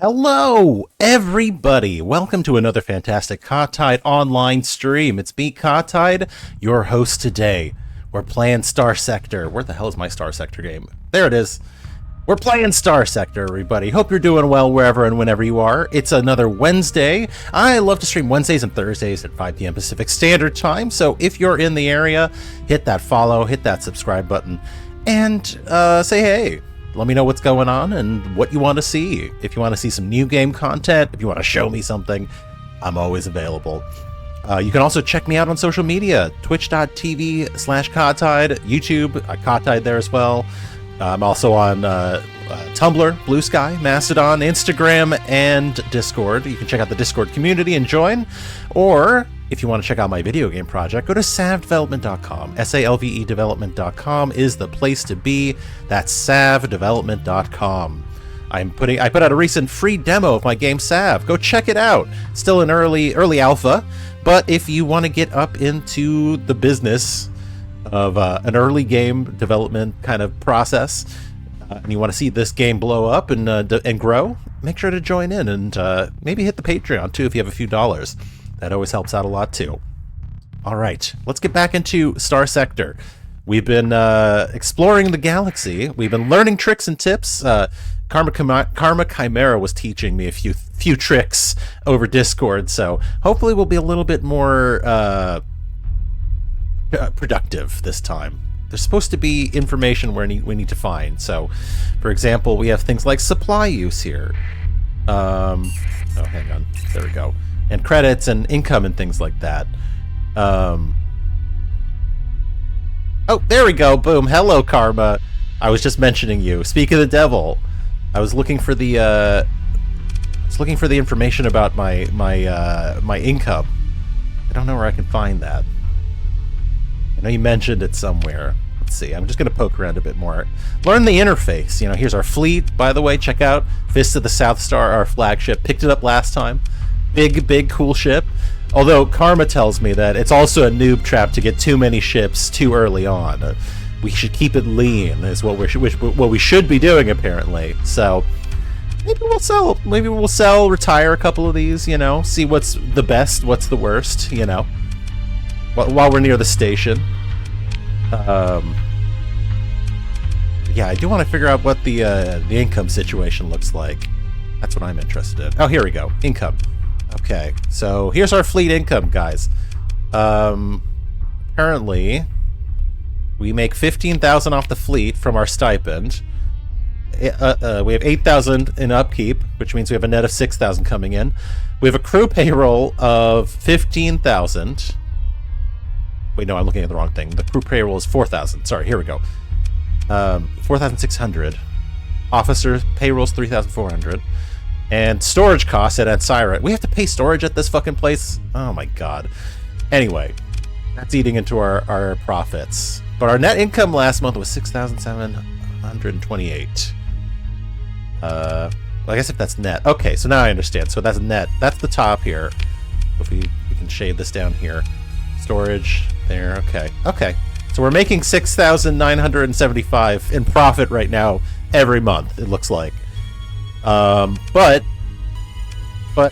Hello, everybody! Welcome to another fantastic Kahtide online stream. It's me, Kahtide, your host today. We're playing Starsector. Where the hell is my Starsector game? There it is. We're playing Starsector, everybody. Hope you're doing well wherever and whenever you are. It's another Wednesday. I love to stream Wednesdays and Thursdays at 5 p.m. Pacific Standard Time, so if you're in the area, hit that follow, hit that subscribe button, and say hey. Let me know what's going on and what you want to see. If you want to see some new game content, if you want to show me something, I'm always available. You can also check me out on social media, twitch.tv/Kahtide, YouTube, Kahtide there as well. I'm also on Tumblr, Blue Sky, Mastodon, Instagram, and Discord. You can check out the Discord community and join. Or, if you want to check out my video game project, go to savdevelopment.com. S-A-L-V-E development.com is the place to be. That's savdevelopment.com. I put out a recent free demo of my game Sav. Go check it out. Still in early alpha, but if you want to get up into the business of an early game development kind of process, and you want to see this game blow up and grow, make sure to join in and maybe hit the Patreon too if you have a few dollars. That always helps out a lot too. All right, let's get back into Starsector. We've been exploring the galaxy. We've been learning tricks and tips. Karma Chimera was teaching me a few tricks over Discord, so hopefully we'll be a little bit more productive this time. There's supposed to be information we need to find. So, for example, we have things like supply use here. Oh, hang on. There we go. And credits and income and things like that. Oh, there we go. Boom. Hello, Karma. I was just mentioning you. Speak of the devil. I was looking for the information about my income. I don't know where I can find that. I know you mentioned it somewhere. Let's see. I'm just going to poke around a bit more. Learn the interface. You know, here's our fleet, by the way. Check out Fist of the South Star, our flagship. Picked it up last time. Big, cool ship. Although Karma tells me that it's also a noob trap to get too many ships too early on. We should keep it lean, is what we should be doing, apparently. So maybe we'll sell. Retire a couple of these. You know, see what's the best, what's the worst. You know, while we're near the station. Yeah, I do want to figure out what the income situation looks like. That's what I'm interested in. Oh, here we go. Income. Okay, so here's our fleet income, guys. Apparently, we make 15,000 off the fleet from our stipend. We have 8,000 in upkeep, which means we have a net of 6,000 coming in. We have a crew payroll of 15,000. Wait, no, I'm looking at the wrong thing. The crew payroll is 4,000. Sorry, here we go. 4,600. Officer payroll is 3,400. And storage costs at Ansira. We have to pay storage at this fucking place? Oh my god. Anyway, that's eating into our profits. But our net income last month was 6,728. Well, I guess if that's net. Okay, so now I understand. So that's net. That's the top here. If we can shade this down here. Storage there. Okay. So we're making 6,975 in profit right now every month, it looks like. But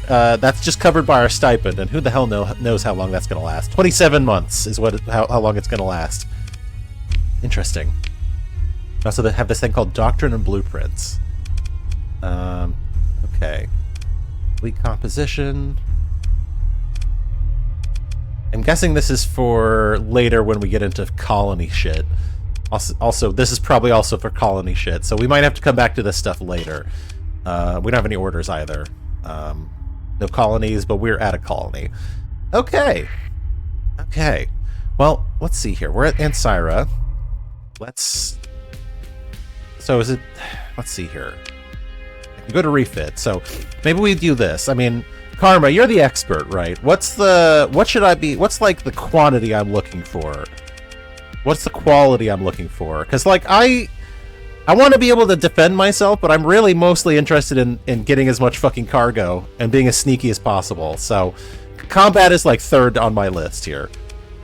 that's just covered by our stipend, and who the hell knows how long that's going to last. 27 months is how long it's going to last. Interesting. Also, they have this thing called Doctrine and Blueprints. Okay. Fleet composition. I'm guessing this is for later when we get into colony shit. Also, this is probably also for colony shit, so we might have to come back to this stuff later. We don't have any orders either. No colonies, but we're at a colony. Okay. Well, let's see here. We're at Ansira. Let's see here. I can go to refit. So maybe we do this. I mean, Karma, you're the expert, right? What's like the quantity I'm looking for? What's the quality I'm looking for? Because like I want to be able to defend myself, but I'm really mostly interested in getting as much fucking cargo and being as sneaky as possible. So combat is like third on my list here.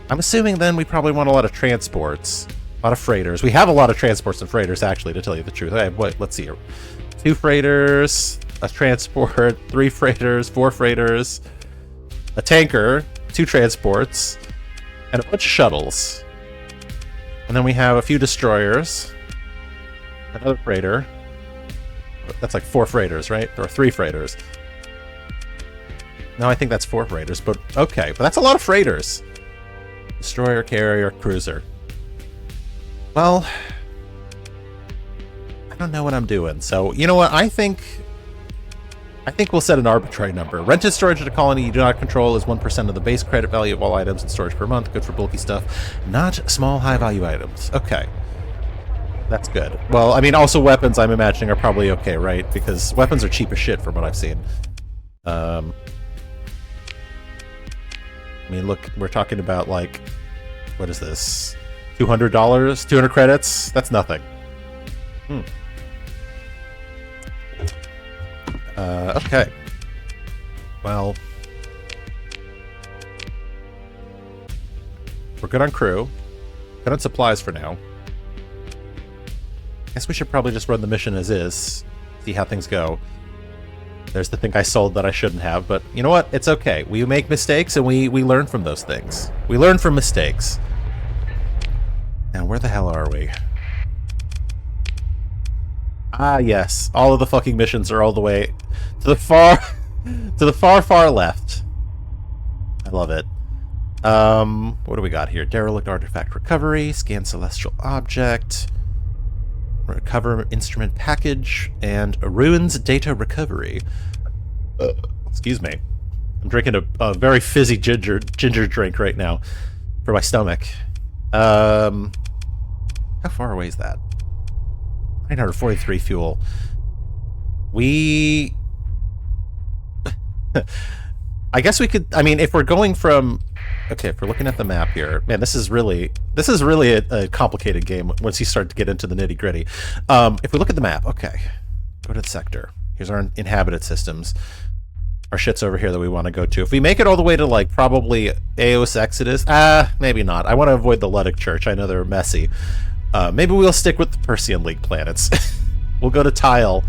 I'm assuming then we probably want a lot of transports, a lot of freighters. We have a lot of transports and freighters, actually, to tell you the truth. Let's see here. 2 freighters, a transport, 3 freighters, 4 freighters, a tanker, 2 transports, and a bunch of shuttles. And then we have a few destroyers, another freighter. That's like 4 freighters, right? Or 3 freighters. No, I think that's 4 freighters, but okay. But that's a lot of freighters. Destroyer, carrier, cruiser. Well, I don't know what I'm doing. So, you know what? I think we'll set an arbitrary number. Rented storage at a colony you do not control is 1% of the base credit value of all items in storage per month. Good for bulky stuff. Not small, high-value items. Okay. That's good. Well, I mean, also weapons, I'm imagining, are probably okay, right? Because weapons are cheap as shit from what I've seen. I mean, look, we're talking about, like, what is this? $200? 200 credits? That's nothing. Okay. Well, we're good on crew. Good on supplies for now. Guess we should probably just run the mission as is. See how things go. There's the thing I sold that I shouldn't have, but you know what? It's okay. We make mistakes and we learn from those things. We learn from mistakes. Now, where the hell are we? Ah, yes. All of the fucking missions are all the way to the far far left. I love it. What do we got here? Derelict artifact recovery, scan celestial object, recover instrument package, and a ruins data recovery. Excuse me. I'm drinking a very fizzy ginger drink right now for my stomach. How far away is that? 943 fuel. We... I guess we could... I mean, if we're going from... Okay, if we're looking at the map here... Man, this is really a complicated game once you start to get into the nitty-gritty. If we look at the map... Okay. Go to the sector. Here's our inhabited systems. Our shit's over here that we want to go to. If we make it all the way to, like, probably Eos Exodus... maybe not. I want to avoid the Ludic Church. I know they're messy. Maybe we'll stick with the Persean League planets. We'll go to Tile.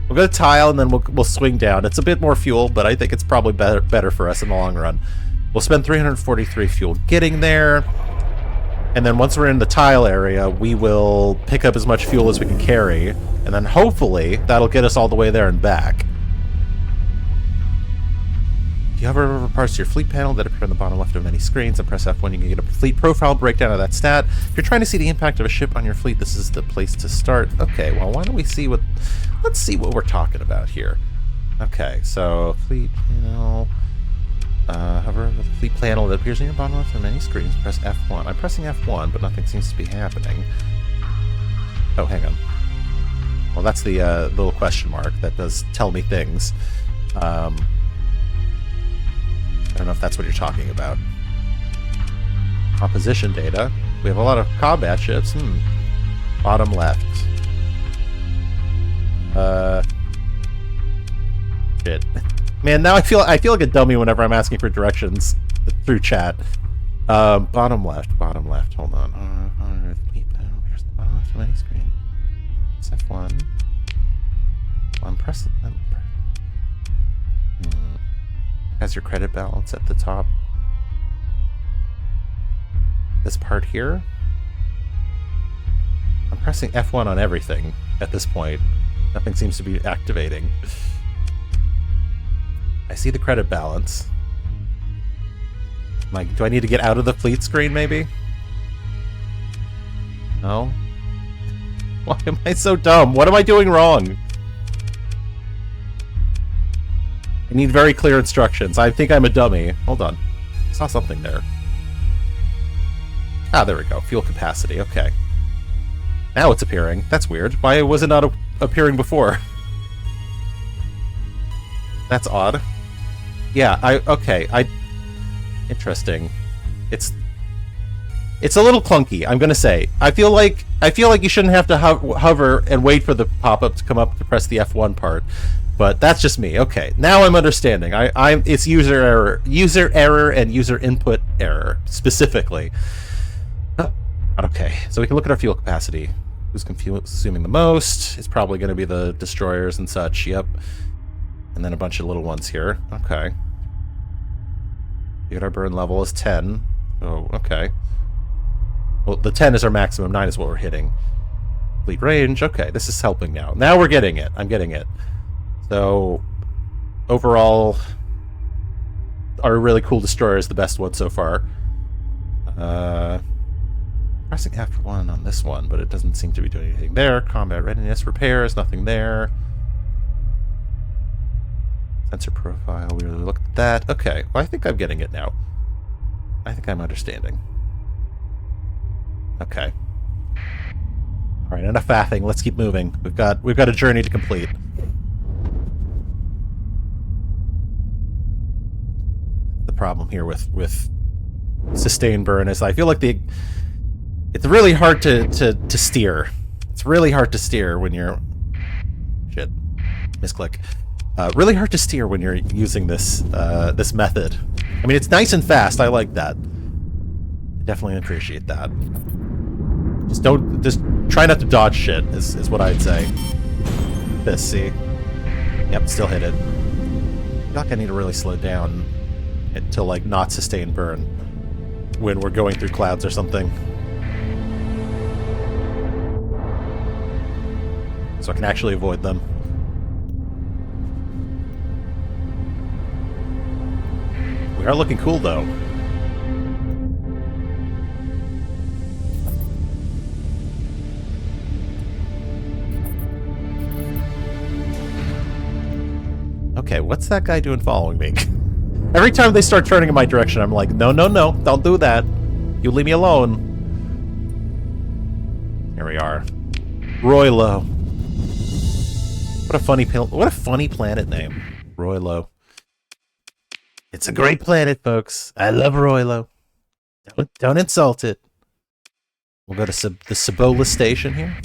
We'll go to Tile, and then we'll swing down. It's a bit more fuel, but I think it's probably better for us in the long run. We'll spend 343 fuel getting there, and then once we're in the Tile area, we will pick up as much fuel as we can carry, and then hopefully that'll get us all the way there and back. If you hover over parts of your fleet panel that appear on the bottom left of many screens and press F1, you can get a fleet profile breakdown of that stat. If you're trying to see the impact of a ship on your fleet, this is the place to start. Okay, well, why don't we see what... Let's see what we're talking about here. Okay, so fleet panel... hover over the fleet panel that appears on your bottom left of many screens, press F1. I'm pressing F1, but nothing seems to be happening. Oh, hang on. Well, that's the little question mark that does tell me things. I don't know if that's what you're talking about. Composition data. We have a lot of combat ships. Bottom left. Shit. Man, now I feel like a dummy whenever I'm asking for directions through chat. Bottom left. Hold on. Here's the bottom left of any screen. It's F1. I'm pressing. Has your credit balance at the top. This part here. I'm pressing F1 on everything at this point. Nothing seems to be activating. I see the credit balance. Like, do I need to get out of the fleet screen, maybe? No? Why am I so dumb? What am I doing wrong? I need very clear instructions. I think I'm a dummy. Hold on. I saw something there. Ah, there we go. Fuel capacity. Okay. Now it's appearing. That's weird. Why was it not appearing before? That's odd. Yeah, okay. Interesting. It's a little clunky, I'm gonna say. I feel like you shouldn't have to hover and wait for the pop-up to come up to press the F1 part. But that's just me. Okay, now I'm understanding. It's user error and user input error specifically. Okay, so we can look at our fuel capacity. Who's consuming the most? It's probably going to be the destroyers and such. Yep. And then a bunch of little ones here. Okay. Our burn level is 10. Oh, okay. Well, the 10 is our maximum. 9 is what we're hitting. Complete range. Okay, this is helping now. Now we're getting it. I'm getting it. So, overall, our really cool destroyer is the best one so far. Pressing F1 on this one, but it doesn't seem to be doing anything there. Combat readiness, repairs, nothing there. Sensor profile, we really looked at that. Okay, well, I think I'm getting it now. I think I'm understanding. Okay. Alright, enough faffing. Let's keep moving. We've got a journey to complete. The problem here with sustained burn is I feel like it's really hard to steer. It's really hard to steer when you're... Shit. Misclick. Really hard to steer when you're using this this method. I mean, it's nice and fast. I like that. I definitely appreciate that. Just try not to dodge shit is what I'd say. This, see? Yep, still hit it. I feel like I need to really slow down until, like, not sustain burn when we're going through clouds or something. So I can actually avoid them. We are looking cool, though. Okay, what's that guy doing following me? Every time they start turning in my direction, I'm like, no, no, no, don't do that. You leave me alone. Here we are. Roylo. What a funny planet name. Roylo. It's a great planet, folks. I love Roylo. Don't insult it. We'll go to the Cibola station here.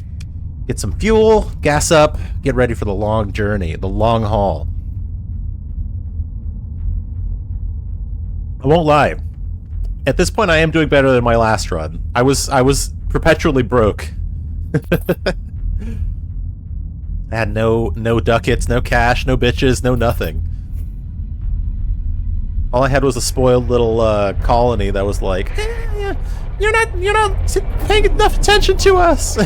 Get some fuel, gas up, get ready for the long journey, the long haul. I won't lie. At this point, I am doing better than my last run. I was perpetually broke. I had no ducats, no cash, no bitches, no nothing. All I had was a spoiled little colony that was like, you're not paying enough attention to us.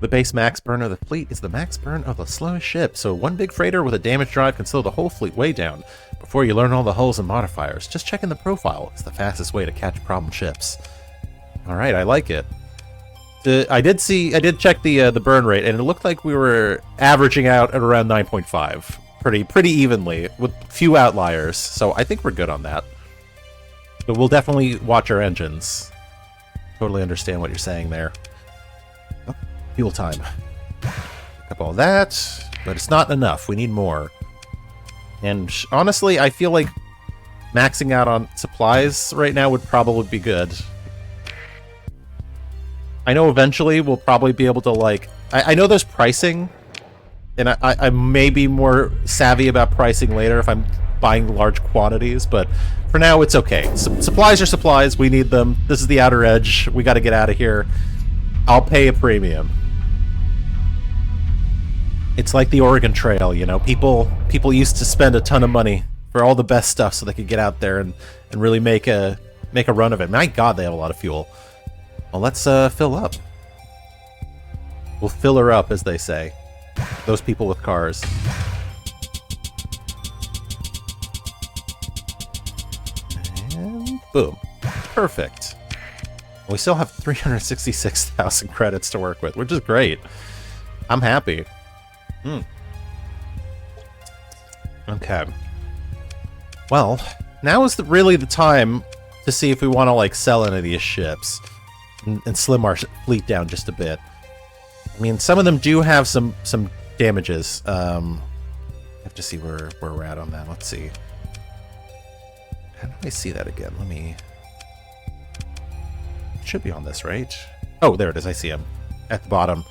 The base max burn of the fleet is the max burn of the slowest ship, so one big freighter with a damage drive can slow the whole fleet way down. Before you learn all the hulls and modifiers, just check in the profile. It's the fastest way to catch problem ships. Alright, I like it. I did check the burn rate, and it looked like we were averaging out at around 9.5. Pretty evenly, with few outliers, so I think we're good on that. But we'll definitely watch our engines. Totally understand what you're saying there. Oh, fuel time. Pick up all that, but it's not enough. We need more. And honestly, I feel like maxing out on supplies right now would probably be good. I know eventually we'll probably be able to, like... I know there's pricing, and I may be more savvy about pricing later if I'm buying large quantities, but for now it's okay. Supplies are supplies, we need them. This is the outer edge, we gotta get out of here. I'll pay a premium. It's like the Oregon Trail, you know? People used to spend a ton of money for all the best stuff so they could get out there and really make a run of it. My god, they have a lot of fuel. Well, let's fill up. We'll fill her up, as they say. Those people with cars. And boom. Perfect. We still have 366,000 credits to work with, which is great. I'm happy. Okay. Well, now is really the time to see if we want to, like, sell any of these ships and slim our fleet down just a bit. I mean, some of them do have some damages. I have to see where we're at on that. Let's see. How do I see that again? Let me... It should be on this, right? Oh, there it is. I see him at the bottom.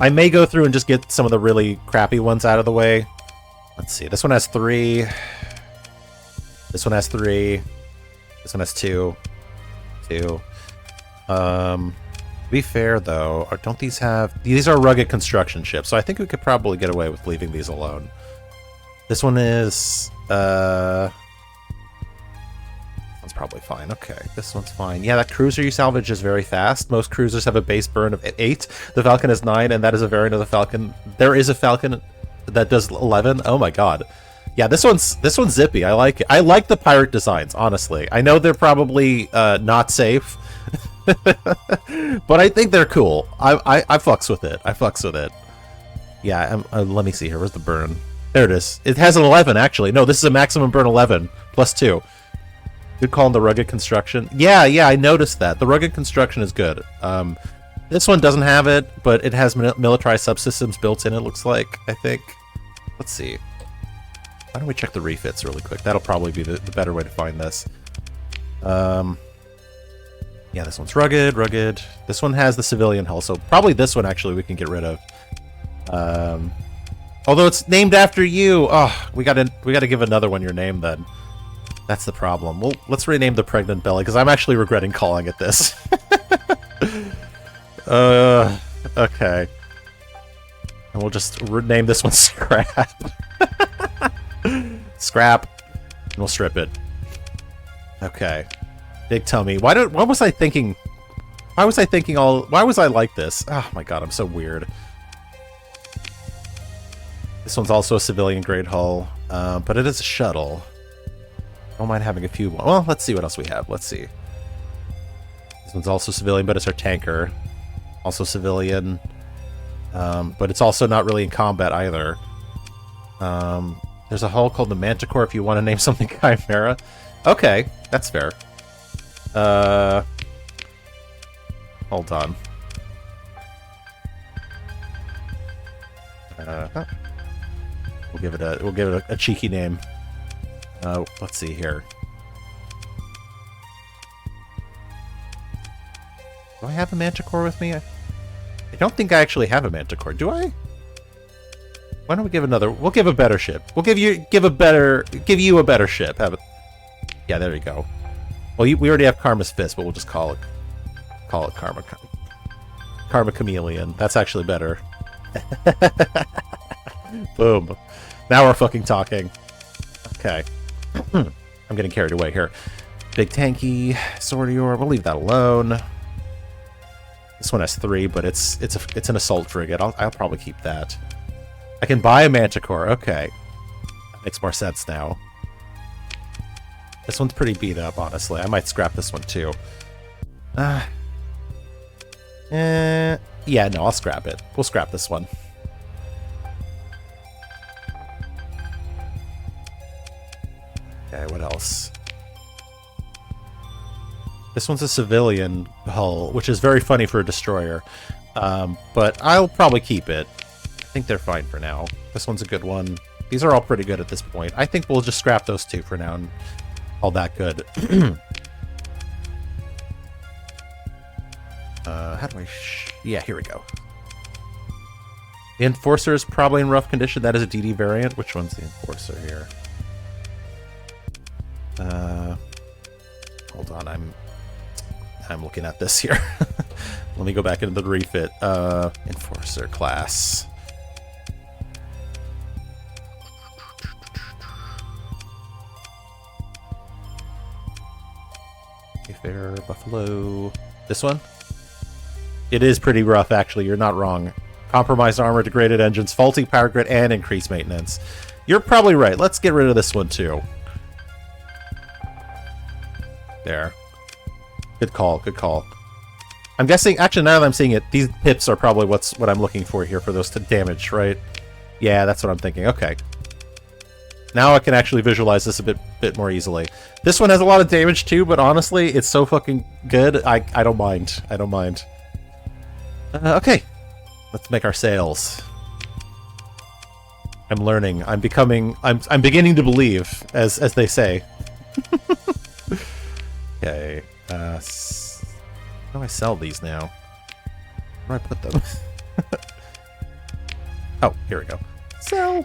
I may go through and just get some of the really crappy ones out of the way. Let's see. This one has 3. This one has 3. This one has 2. 2. To be fair, though, don't these have... These are rugged construction ships, so I think we could probably get away with leaving these alone. This one is... This one's probably fine. Okay, this one's fine. Yeah, that cruiser you salvage is very fast. Most cruisers have a base burn of 8. The Falcon is 9, and that is a variant of the Falcon. There is a Falcon that does 11. Oh my god. Yeah, this one's zippy. I like it. I like the pirate designs, honestly. I know they're probably not safe, but I think they're cool. I fucks with it. I fucks with it. Yeah, let me see here. Where's the burn? There it is. It has an 11, actually. No, this is a maximum burn 11, plus 2. Good call on the rugged construction. Yeah, I noticed that. The rugged construction is good. This one doesn't have it, but it has militarized subsystems built in, it looks like, I think. Let's see. Why don't we check the refits really quick? That'll probably be the better way to find this. Yeah, this one's rugged. This one has the civilian hull, so probably this one actually we can get rid of. Although it's named after you. Oh, we gotta give another one your name then. That's the problem. Well, let's rename the Pregnant Belly, because I'm actually regretting calling it this. Okay. And we'll just rename this one Scrap. Scrap. And we'll strip it. Okay. Big tummy. What was I thinking? Why was I like this? Oh my god, I'm so weird. This one's also a civilian grade hull, but it is a shuttle. I don't mind having a few. Well, let's see what else we have. Let's see. This one's also civilian, but it's our tanker. Also civilian, but it's also not really in combat either. There's a hull called the Manticore if you want to name something Chimera. Okay, that's fair. Hold on. We'll give it a cheeky name. Let's see here. Do I have a Manticore with me? I don't think I actually have a Manticore. Do I? Why don't we give another? We'll give a better ship. We'll give you a better ship. Have it. Yeah, there you go. Well, we already have Karma's Fist, but we'll just call it Karma Chameleon. That's actually better. Boom. Now we're fucking talking. Okay. I'm getting carried away here. Big tanky, Sordior. We'll leave that alone. This one has 3, but it's an assault frigate. I'll probably keep that. I can buy a Manticore. Okay, that makes more sense now. This one's pretty beat up, honestly. I might scrap this one too. Yeah, no, I'll scrap it. We'll scrap this one. Okay, what else? This one's a civilian hull, which is very funny for a destroyer. But I'll probably keep it. I think they're fine for now. This one's a good one. These are all pretty good at this point. I think we'll just scrap those 2 for now and all that good. How do I... yeah, here we go. The Enforcer is probably in rough condition. That is a DD variant. Which one's the Enforcer here? Hold on, I'm looking at this here. Let me go back into the refit. Enforcer class. Fair Buffalo. This one? It is pretty rough, actually. You're not wrong. Compromised armor, degraded engines, faulty power grid, and increased maintenance. You're probably right. Let's get rid of this one, too. There. Good call, good call. I'm guessing, actually, now that I'm seeing it, these pips are probably what I'm looking for here for those to damage, right? Yeah, that's what I'm thinking. Okay. Now I can actually visualize this a bit more easily. This one has a lot of damage too, but honestly, it's so fucking good. I don't mind. I don't mind. Okay, let's make our sails. I'm learning. I'm beginning to believe, as they say. Okay. How do I sell these now? Where do I put them? Oh, here we go. Sell.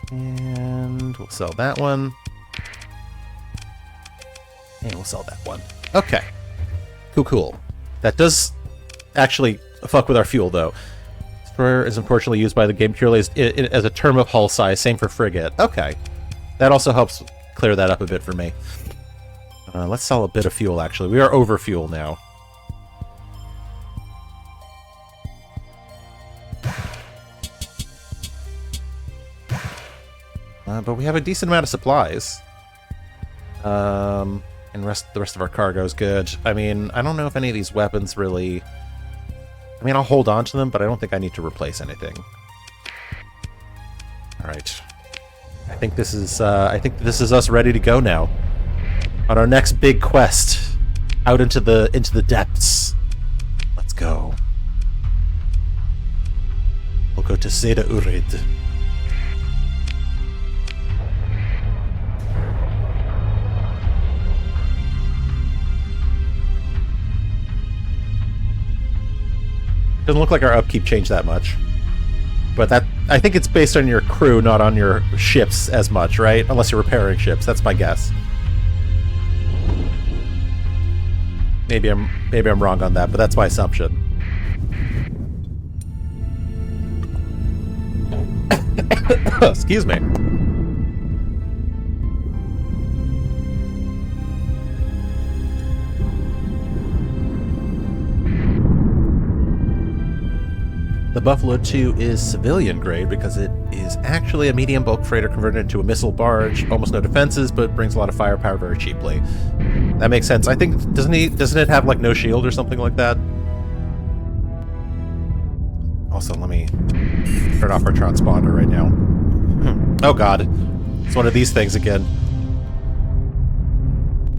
And we'll sell that one. And we'll sell that one. Okay. Cool. That does actually fuck with our fuel, though. Destroyer is unfortunately used by the game purely as a term of hull size. Same for frigate. Okay. That also helps clear that up a bit for me. Let's sell a bit of fuel, actually. We are over fuel now. But we have a decent amount of supplies. And the rest of our cargo is good. I mean, I don't know if any of these weapons really... I mean, I'll hold on to them, but I don't think I need to replace anything. Alright. I think this is us ready to go now. On our next big quest. Out into the depths. Let's go. We'll go to Seda Urid. Doesn't look like our upkeep changed that much. But that, I think it's based on your crew, not on your ships as much, right? Unless you're repairing ships. That's my guess. Maybe I'm wrong on that, but that's my assumption. Excuse me. The Buffalo 2 is civilian grade because it is actually a medium bulk freighter converted into a missile barge. Almost no defenses, but brings a lot of firepower very cheaply. That makes sense. I think doesn't it have like no shield or something like that? Also, let me turn off our transponder right now. Oh god, it's one of these things again.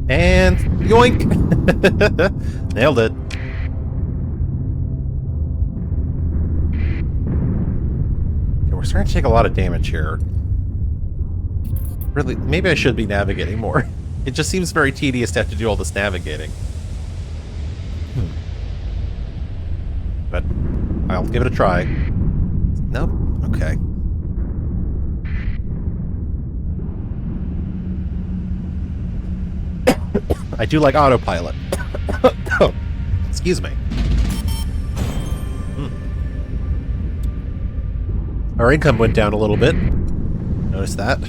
And yoink! Nailed it. We're starting to take a lot of damage here. Really, maybe I should be navigating more. It just seems very tedious to have to do all this navigating. But I'll give it a try. Nope. Okay. I do like autopilot. Excuse me. Our income went down a little bit. Notice that.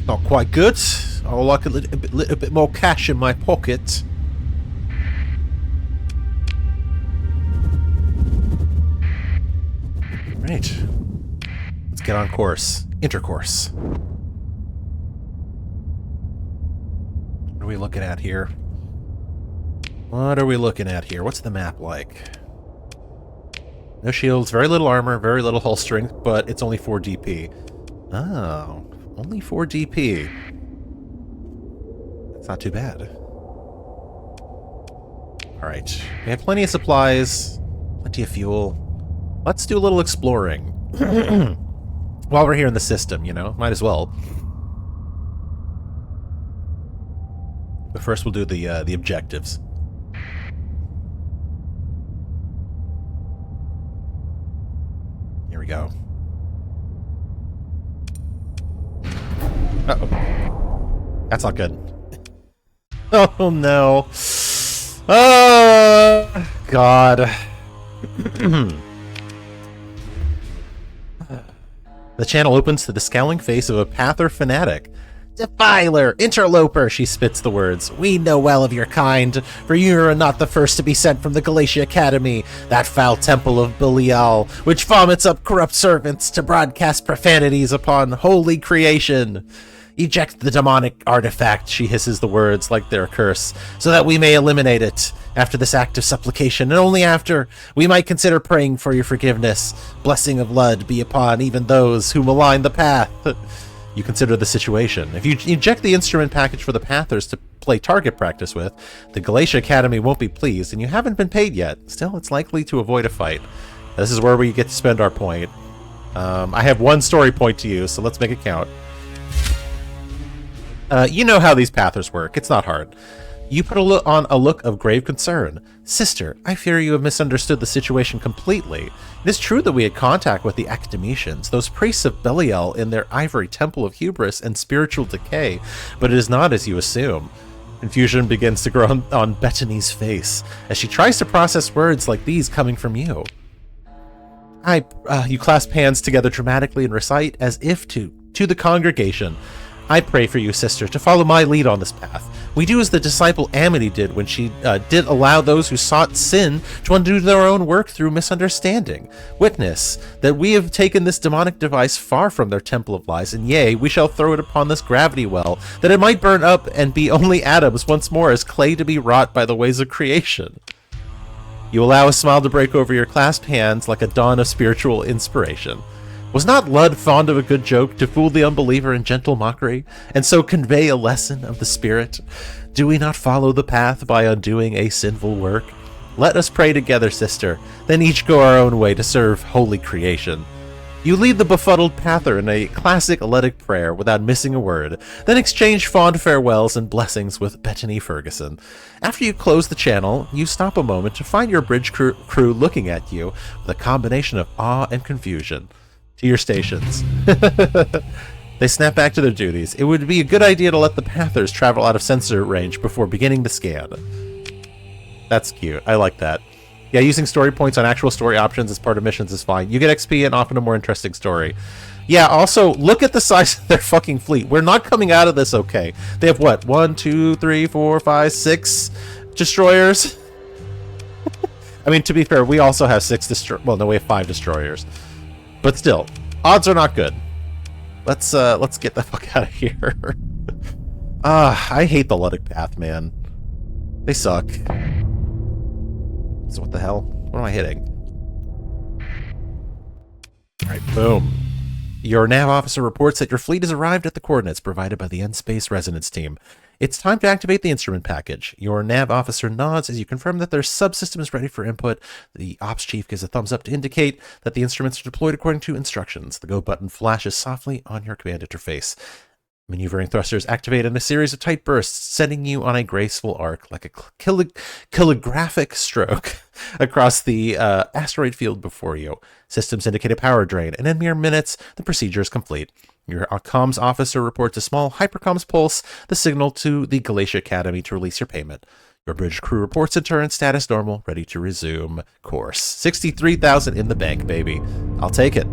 Not quite good. I'll like a little bit more cash in my pocket. Right. Let's get on course. Intercourse. What are we looking at here? What are we looking at here? What's the map like? No shields, very little armor, very little hull strength, but it's only 4 DP. Oh, only 4 DP. That's not too bad. Alright, we have plenty of supplies, plenty of fuel. Let's do a little exploring. While we're here in the system, you know, might as well. But first we'll do the objectives. Here we go. Uh-oh. That's not good. Oh, no. Oh, God. The channel opens to the scowling face of a Pather fanatic. Defiler, interloper, she spits the words. We know well of your kind, for you are not the first to be sent from the Galatia Academy, that foul temple of Belial, which vomits up corrupt servants to broadcast profanities upon holy creation. Eject the demonic artifact, she hisses the words like they're a curse, so that we may eliminate it. After this act of supplication, and only after, we might consider praying for your forgiveness. Blessing of Lud be upon even those who malign the path. You consider the situation. If you eject the instrument package for the Pathers to play target practice with, the Galatia Academy won't be pleased, and you haven't been paid yet. Still, it's likely to avoid a fight. This is where we get to spend our point. I have one story point to use, so let's make it count. You know how these Pathers work. It's not hard. You put on a look of grave concern. Sister, I fear you have misunderstood the situation completely. It is true that we had contact with the academicians, those priests of Belial in their ivory temple of hubris and spiritual decay, but it is not as you assume. Confusion begins to grow on Bettany's face as she tries to process words like these coming from you. You clasp hands together dramatically and recite as if to the congregation. I pray for you, sister, to follow my lead on this path. We do as the disciple Amity did when she did allow those who sought sin to undo their own work through misunderstanding. Witness that we have taken this demonic device far from their temple of lies, and yea, we shall throw it upon this gravity well, that it might burn up and be only atoms once more as clay to be wrought by the ways of creation. You allow a smile to break over your clasped hands like a dawn of spiritual inspiration. Was not Ludd fond of a good joke to fool the unbeliever in gentle mockery, and so convey a lesson of the Spirit? Do we not follow the path by undoing a sinful work? Let us pray together, sister, then each go our own way to serve holy creation. You lead the befuddled pather in a classic electric prayer without missing a word, then exchange fond farewells and blessings with Bettany Ferguson. After you close the channel, you stop a moment to find your bridge crew looking at you with a combination of awe and confusion. To your stations. They snap back to their duties. It would be a good idea to let the Pathers travel out of sensor range before beginning to scan. That's cute. I like that. Yeah, using story points on actual story options as part of missions is fine. You get XP and often a more interesting story. Yeah, also, look at the size of their fucking fleet. We're not coming out of this okay. They have what? 1, 2, 3, 4, 5, 6 destroyers? I mean, to be fair, we also have 6 destroyers. Well, no, we have 5 destroyers. But still, odds are not good. Let's get the fuck out of here. I hate the Luddic path, man. They suck. So what the hell? What am I hitting? Alright, boom. Your nav officer reports that your fleet has arrived at the coordinates provided by the N-Space Resonance Team. It's time to activate the instrument package. Your nav officer nods as you confirm that their subsystem is ready for input. The ops chief gives a thumbs up to indicate that the instruments are deployed according to instructions. The go button flashes softly on your command interface. Maneuvering thrusters activate in a series of tight bursts, sending you on a graceful arc like a calligraphic stroke across the asteroid field before you. Systems indicate a power drain, and in mere minutes, the procedure is complete. Your comms officer reports a small hypercomms pulse, the signal to the Galatia Academy to release your payment. Your bridge crew reports in turn, status normal, ready to resume course. 63,000 in the bank, baby. I'll take it.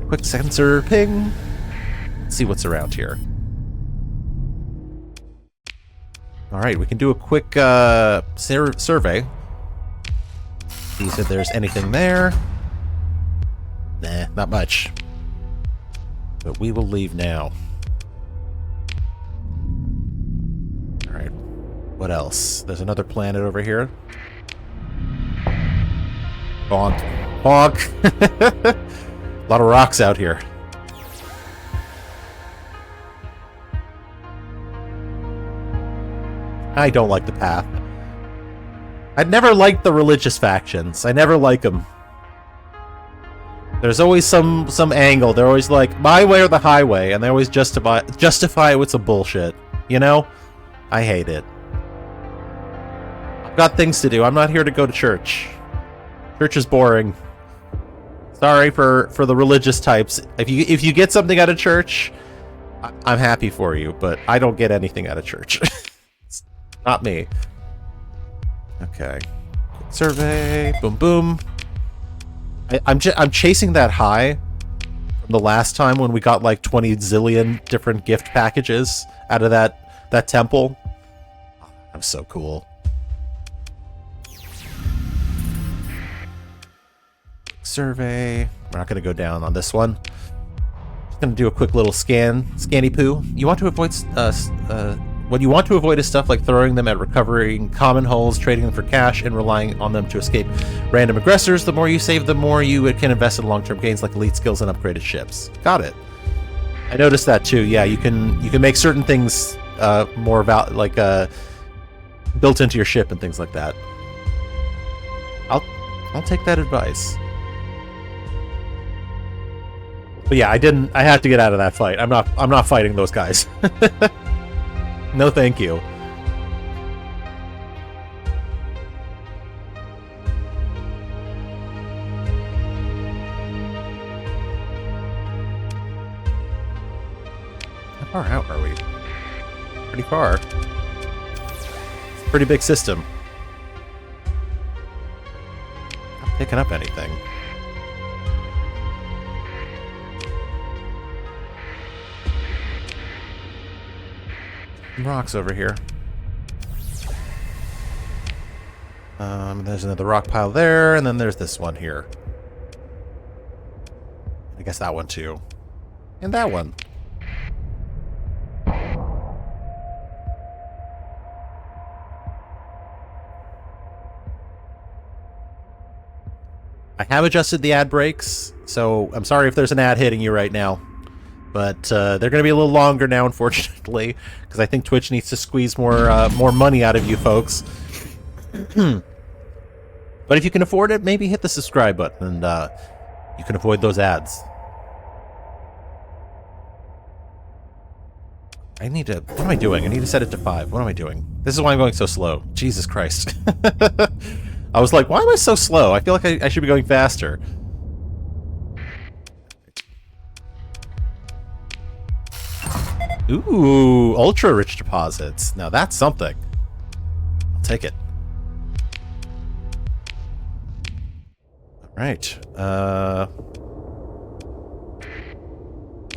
Quick sensor ping. Let's see what's around here. Alright, we can do a quick survey. See if there's anything there. Nah, not much. But we will leave now. Alright. What else? There's another planet over here. Bonk. Bonk! A lot of rocks out here. I don't like the path. I'd never liked the religious factions. I never like them. There's always some angle. They're always like, my way or the highway, and they always justify it with some bullshit. You know? I hate it. I've got things to do. I'm not here to go to church. Church is boring. Sorry for the religious types. If you get something out of church, I'm happy for you, but I don't get anything out of church. It's not me. Okay. Quick survey. Boom, boom. I'm chasing that high from the last time when we got like 20 zillion different gift packages out of that temple. I'm so cool. Survey. We're not going to go down on this one. Just going to do a quick little scanny poo. You want to avoid what you want to avoid is stuff like throwing them at recovering common hulls, trading them for cash, and relying on them to escape random aggressors. The more you save, the more you can invest in long-term gains like elite skills and upgraded ships. Got it. I noticed that too. Yeah, you can make certain things more built into your ship and things like that. I'll take that advice. But yeah, I had to get out of that fight. I'm not fighting those guys. No, thank you. How far out are we? Pretty far. Pretty big system. Not picking up anything. Rocks over here. There's another rock pile there, and then there's this one here. I guess that one too. And that one. I have adjusted the ad breaks, so I'm sorry if there's an ad hitting you right now. But they're going to be a little longer now, unfortunately, because I think Twitch needs to squeeze more money out of you folks. But if you can afford it, maybe hit the subscribe button, and you can avoid those ads. I need to... What am I doing? I need to set it to 5. What am I doing? This is why I'm going so slow. Jesus Christ. I was like, why am I so slow? I feel like I should be going faster. Ooh, ultra-rich deposits. Now that's something. I'll take it. Alright.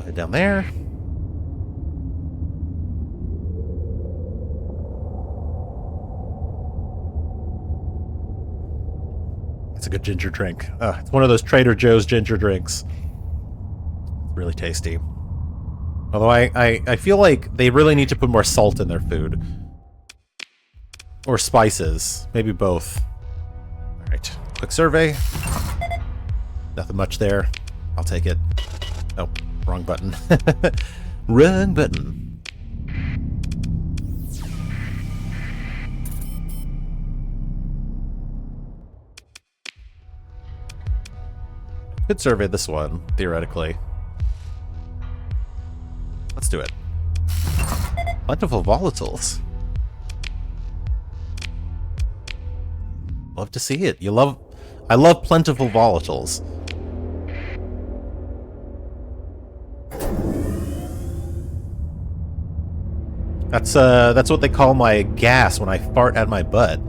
Head down there. It's a good ginger drink. It's one of those Trader Joe's ginger drinks. It's really tasty. Although I feel like they really need to put more salt in their food. Or spices. Maybe both. Alright. Quick survey. Nothing much there. I'll take it. Oh, wrong button. Wrong button. Could survey this one, theoretically. Let's do it. Plentiful volatiles. Love to see it. I love plentiful volatiles. That's what they call my gas when I fart at my butt.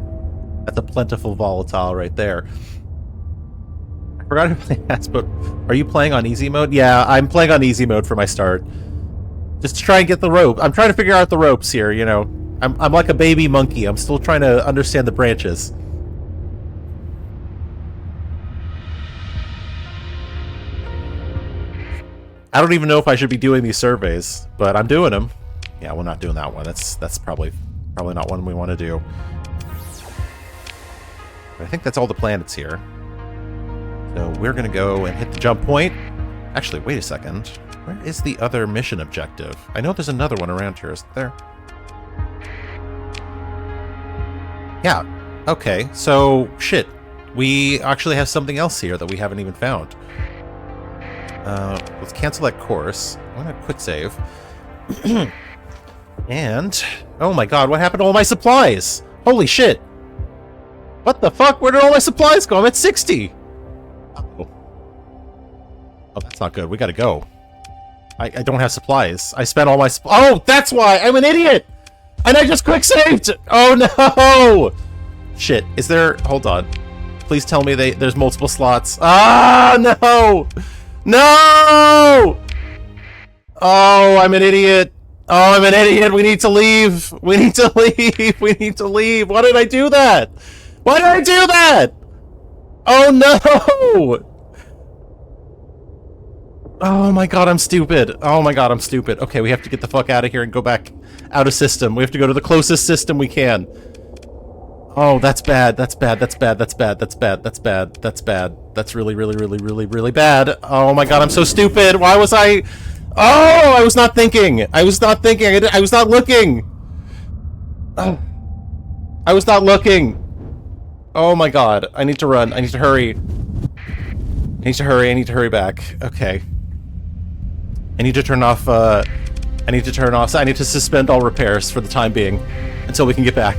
That's a plentiful volatile right there. I forgot if I asked, but are you playing on easy mode? Yeah, I'm playing on easy mode for my start. Just to try and get the rope. I'm trying to figure out the ropes here, you know. I'm like a baby monkey. I'm still trying to understand the branches. I don't even know if I should be doing these surveys, but I'm doing them. Yeah, we're not doing that one. That's probably not one we want to do. But I think that's all the planets here. So we're gonna go and hit the jump point. Actually, wait a second. Where is the other mission objective? I know there's another one around here, isn't there? Yeah. Okay, so shit. We actually have something else here that we haven't even found. Let's cancel that course. I'm gonna quick save. And oh my god, what happened to all my supplies? Holy shit! What the fuck? Where did all my supplies go? I'm at 60. Uh-oh. Oh, that's not good. We gotta go. I don't have supplies. I spent all my oh, that's why! I'm an idiot! And I just quick saved! Oh no! Shit. Is there... Hold on. Please tell me there's multiple slots. Ah, no! No! Oh, I'm an idiot. Oh, I'm an idiot. We need to leave. We need to leave. We need to leave. Why did I do that? Why did I do that? Oh, no! Oh my god, I'm stupid. Oh my god, I'm stupid. Okay, we have to get the fuck out of here and go back out of system. We have to go to the closest system we can. Oh, that's bad. That's bad. That's bad. That's bad. That's bad. That's bad. That's bad. That's really, really, really, really, really bad. Oh my god, I'm so stupid. Why was I... Oh, I was not thinking. I was not thinking. I was not looking. Oh. I was not looking. Oh my god. I need to run. I need to hurry. I need to hurry. I need to hurry back. Okay. I need to turn off, I need to turn off... I need to suspend all repairs for the time being until we can get back.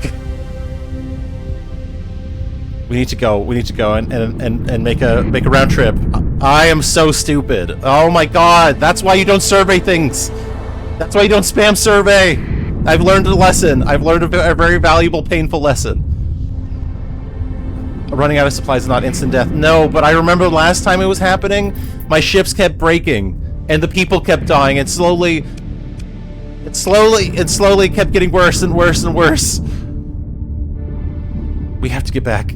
We need to go. We need to go and make a round trip. I am so stupid. Oh my god. That's why you don't survey things. That's why you don't spam survey. I've learned a lesson. I've learned a very valuable, painful lesson. Running out of supplies is not instant death. No, but I remember last time it was happening, my ships kept breaking, and the people kept dying, and slowly kept getting worse and worse and worse. We have to get back.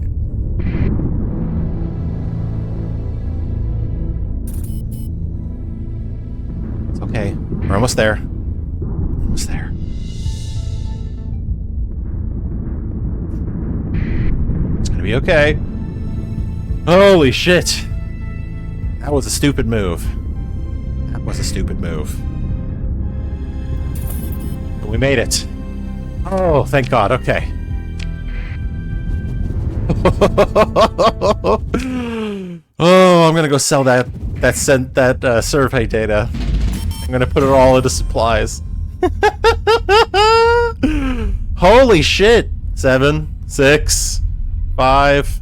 It's okay. We're almost there. Almost there. It's gonna be okay. Holy shit. That was a stupid move. That was a stupid move. But we made it. Oh, thank God. Okay. Oh, I'm gonna go sell that survey data. I'm gonna put it all into supplies. Holy shit! 7, 6, 5,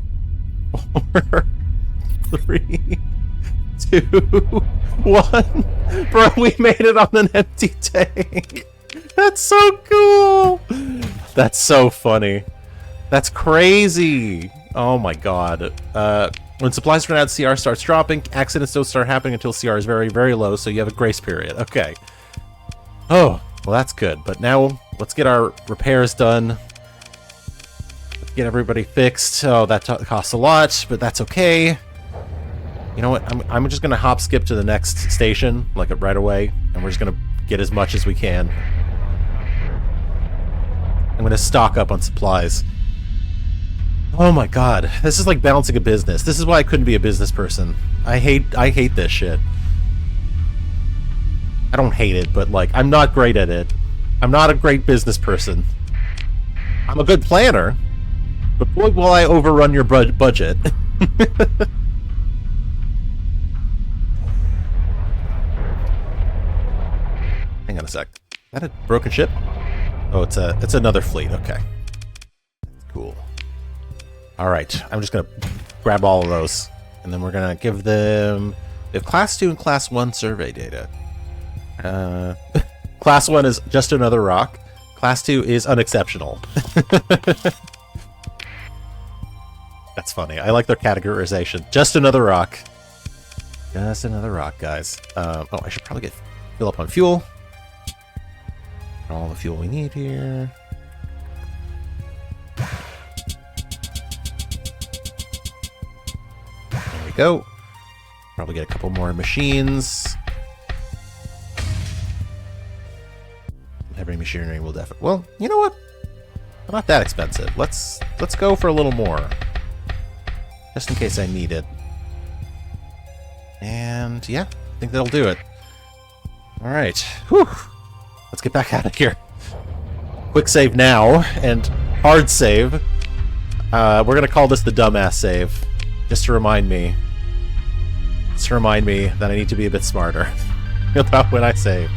4, 3, 2, 1. Bro, we made it on an empty tank. That's so cool. That's so funny. That's crazy. Oh my god. When supplies run out, CR starts dropping. Accidents don't start happening until CR is very, very low, so you have a grace period. Okay. Oh, well that's good. But now, let's get our repairs done. Get everybody fixed. Oh, that costs a lot, but that's okay. You know what? I'm just gonna hop skip to the next station, like right away, and we're just gonna get as much as we can. I'm gonna stock up on supplies. Oh my god, this is like balancing a business. This is why I couldn't be a business person. I hate this shit. I don't hate it, but like, I'm not great at it. I'm not a great business person. I'm a good planner, but boy will I overrun your budget. Hang on a sec. Is that a broken ship? Oh, it's another fleet. Okay. Cool. Alright, I'm just gonna grab all of those, and then we're gonna give them... We have Class 2 and Class 1 survey data. Class 1 is just another rock. Class 2 is unexceptional. That's funny. I like their categorization. Just another rock. Just another rock, guys. Oh, I should probably fill up on fuel. All the fuel we need here. There we go. Probably get a couple more machines. Heavy machinery will definitely... Well, you know what? Not that expensive. Let's go for a little more. Just in case I need it. And yeah, I think that'll do it. Alright. Whew. Let's get back out of here. Quick save now, and hard save. We're gonna call this the dumbass save. Just to remind me. Just to remind me that I need to be a bit smarter about when I save.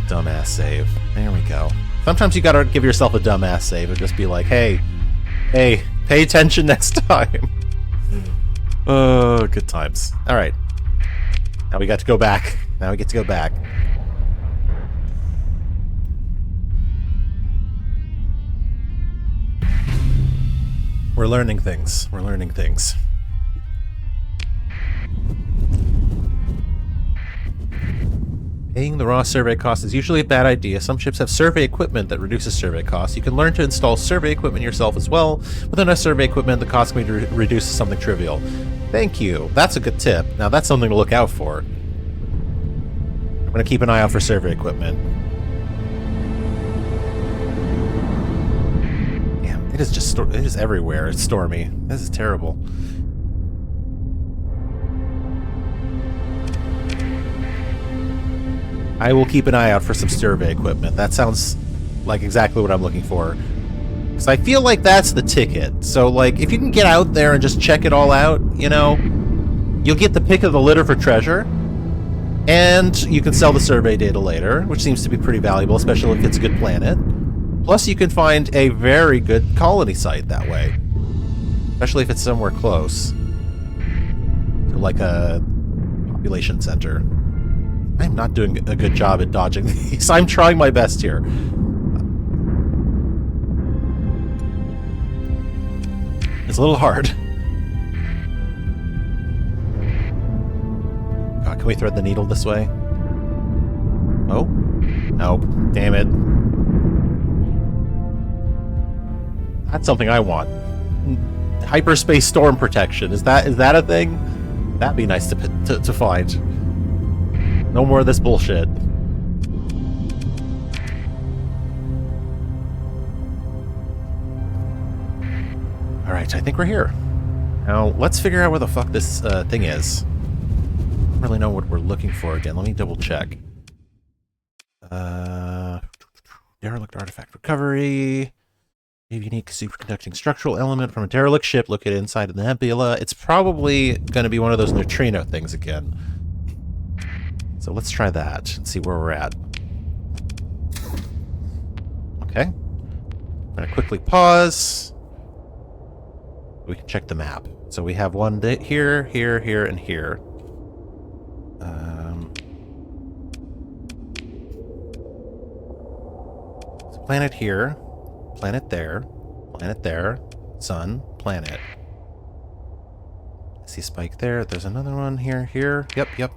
Dumbass save. There we go. Sometimes you gotta give yourself a dumbass save and just be like, hey, pay attention next time. Oh, good times. Alright. Now we got to go back. Now we get to go back. We're learning things. We're learning things. Paying the raw survey cost is usually a bad idea. Some ships have survey equipment that reduces survey costs. You can learn to install survey equipment yourself as well. With enough survey equipment, the cost can be reduced to something trivial. Thank you. That's a good tip. Now that's something to look out for. I'm going to keep an eye out for survey equipment. Damn, it is just it is everywhere. It's stormy. This is terrible. I will keep an eye out for some survey equipment. That sounds like exactly what I'm looking for. Because I feel like that's the ticket. So, like, if you can get out there and just check it all out, you know, you'll get the pick of the litter for treasure. And you can sell the survey data later, which seems to be pretty valuable, especially if it's a good planet. Plus, you can find a very good colony site that way. Especially if it's somewhere close. To, like, a population center. I'm not doing a good job at dodging these. I'm trying my best here. a little hard. Can we thread the needle this way? Oh? Nope. Damn it. That's something I want. Hyperspace storm protection. Is that a thing? That'd be nice to find. No more of this bullshit. Alright, I think we're here. Now, let's figure out where the fuck this thing is. I don't really know what we're looking for again. Let me double check. Derelict artifact recovery. A unique superconducting structural element from a derelict ship located inside of the nebula. It's probably going to be one of those neutrino things again. So let's try that and see where we're at. Okay. I'm going to quickly pause. We can check the map. So we have one here, here, here, and here. Planet here, planet there, sun, planet. I see spike there. There's another one here, here. Yep.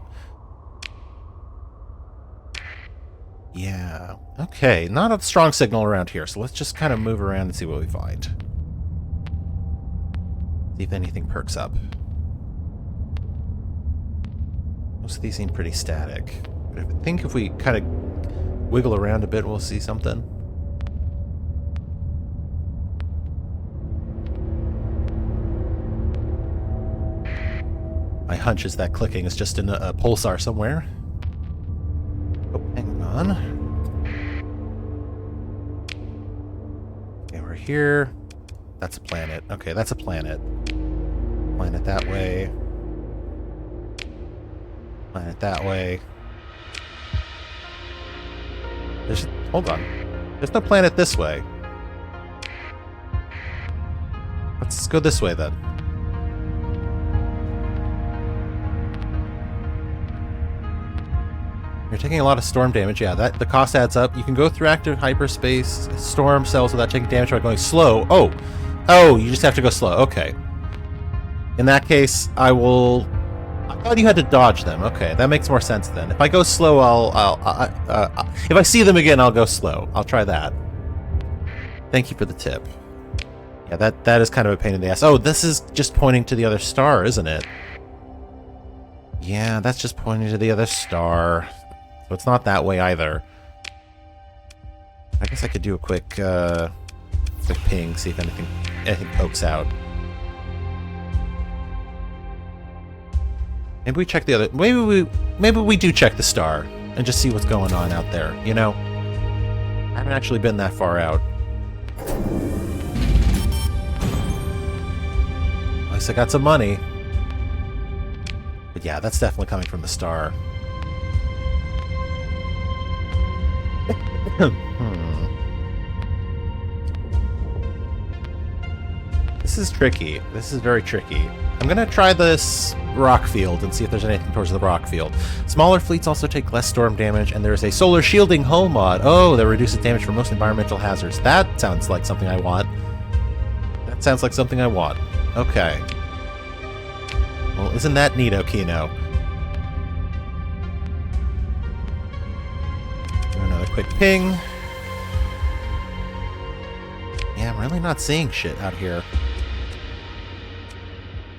Yeah. Okay, not a strong signal around here, so let's just kind of move around and see what we find. See if anything perks up. Most of these seem pretty static. But I think if we kind of wiggle around a bit, we'll see something. My hunch is that clicking is just in a pulsar somewhere. Oh, hang on. Okay, we're here. That's a planet. Okay, that's a planet. Planet that way. Planet that way. Hold on. There's no planet this way. Let's go this way then. You're taking a lot of storm damage. Yeah, the cost adds up. You can go through active hyperspace storm cells without taking damage by going slow. Oh, you just have to go slow. Okay. In that case, I thought you had to dodge them. Okay, that makes more sense then. If I go slow, if I see them again, I'll go slow. I'll try that. Thank you for the tip. Yeah, that is kind of a pain in the ass. Oh, this is just pointing to the other star, isn't it? Yeah, that's just pointing to the other star. So it's not that way either. I guess I could do a quick ping, see if anything pokes out. Maybe we check the other. Maybe we do check the star and just see what's going on out there. You know, I haven't actually been that far out. At least I got some money. But yeah, that's definitely coming from the star. This is tricky. This is very tricky. I'm gonna try this rock field and see if there's anything towards the rock field. Smaller fleets also take less storm damage, and there's a solar shielding hull mod. Oh, that reduces damage from most environmental hazards. That sounds like something I want. That sounds like something I want. Okay. Well, isn't that neato, Kino? Do another quick ping. Yeah, I'm really not seeing shit out here.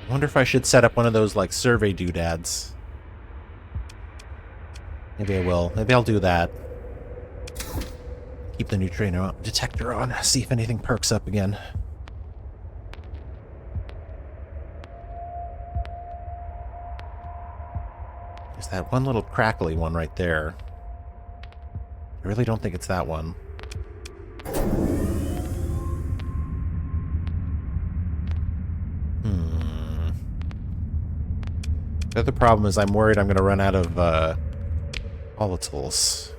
I wonder if I should set up one of those, like, survey doodads. Maybe I will. Maybe I'll do that. Keep the neutrino detector on. See if anything perks up again. There's that one little crackly one right there. I really don't think it's that one. The other problem is I'm worried I'm going to run out of volatiles.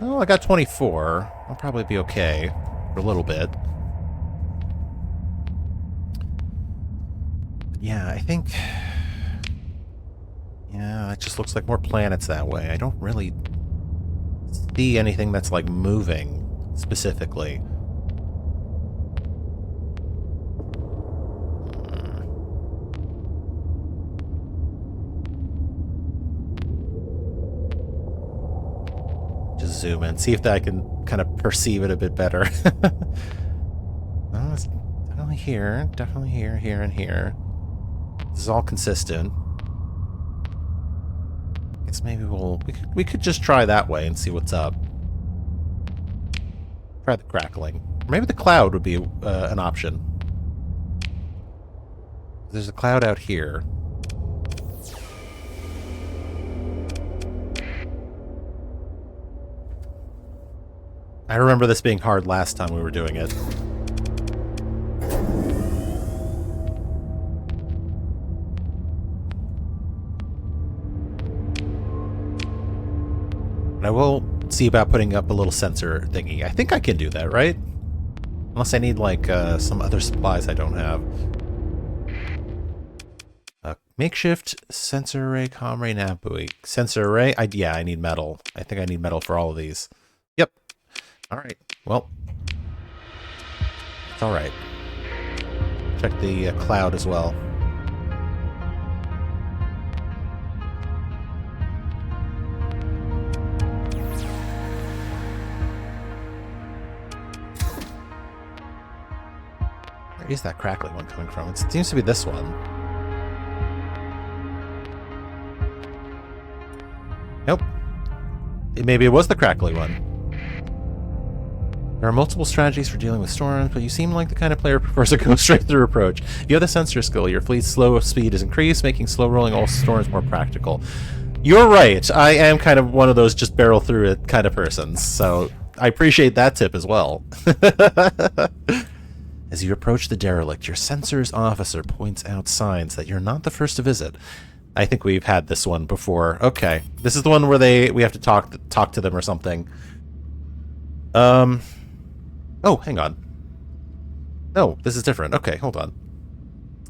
Oh, I got 24. I'll probably be okay for a little bit. Yeah, I think... Yeah, it just looks like more planets that way. I don't really see anything that's, like, moving specifically. zoom in, see if I can kind of perceive it a bit better. Well, it's definitely here, here, and here. This is all consistent. I guess maybe we could just try that way and see what's up. Try the crackling. Or maybe the cloud would be an option. There's a cloud out here. I remember this being hard last time we were doing it. I will see about putting up a little sensor thingy. I think I can do that, right? Unless I need, like, some other supplies I don't have. Makeshift sensor array, comm array, nav buoy. Sensor array? Yeah, I need metal. I think I need metal for all of these. Yep. Alright. Well. It's alright. Check the cloud as well. Where is that crackling one coming from? It seems to be this one. Nope. Maybe it was the crackly one. There are multiple strategies for dealing with storms, but you seem like the kind of player who prefers a go-straight-through approach. If you have the sensor skill, your fleet's slow speed is increased, making slow-rolling all storms more practical. You're right. I am kind of one of those just barrel-through-it kind of persons, so I appreciate that tip as well. As you approach the derelict, your sensors officer points out signs that you're not the first to visit. I think we've had this one before. Okay. This is the one where we have to talk to them or something. Oh, hang on. No, this is different. Okay, hold on.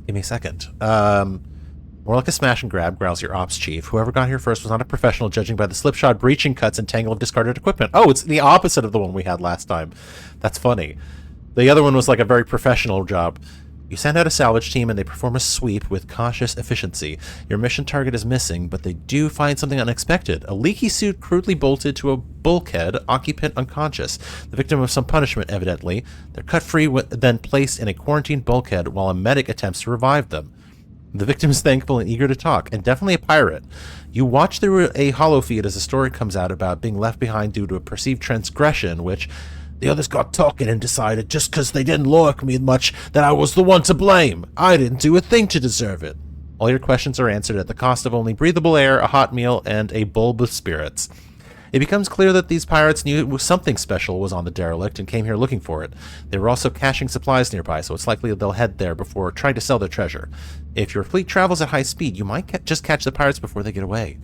Give me a second. More like a smash and grab, growls your ops chief. Whoever got here first was not a professional, judging by the slipshod breaching cuts and tangle of discarded equipment. Oh, it's the opposite of the one we had last time. That's funny. The other one was like a very professional job. You send out a salvage team and they perform a sweep with cautious efficiency. Your mission target is missing, but they do find something unexpected. A leaky suit crudely bolted to a bulkhead, occupant unconscious. The victim of some punishment, evidently. They're cut free, then placed in a quarantined bulkhead while a medic attempts to revive them. The victim is thankful and eager to talk, and definitely a pirate. You watch through a holofeed as a story comes out about being left behind due to a perceived transgression, which... The others got talking and decided just because they didn't like me much that I was the one to blame. I didn't do a thing to deserve it. All your questions are answered at the cost of only breathable air, a hot meal, and a bulb of spirits. It becomes clear that these pirates knew something special was on the derelict and came here looking for it. They were also caching supplies nearby, so it's likely they'll head there before trying to sell their treasure. If your fleet travels at high speed, you might just catch the pirates before they get away.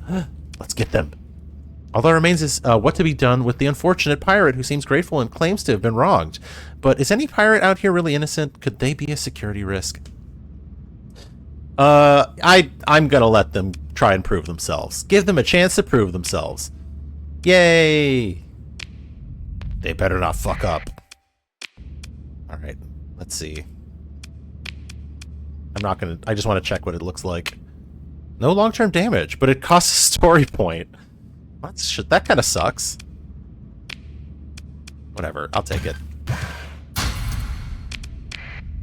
Let's get them. All that remains is what to be done with the unfortunate pirate who seems grateful and claims to have been wronged. But is any pirate out here really innocent? Could they be a security risk? I'm gonna let them try and prove themselves. Give them a chance to prove themselves. Yay! They better not fuck up. Alright, let's see. I just want to check what it looks like. No long-term damage, but it costs a story point. What? That kind of sucks. Whatever, I'll take it.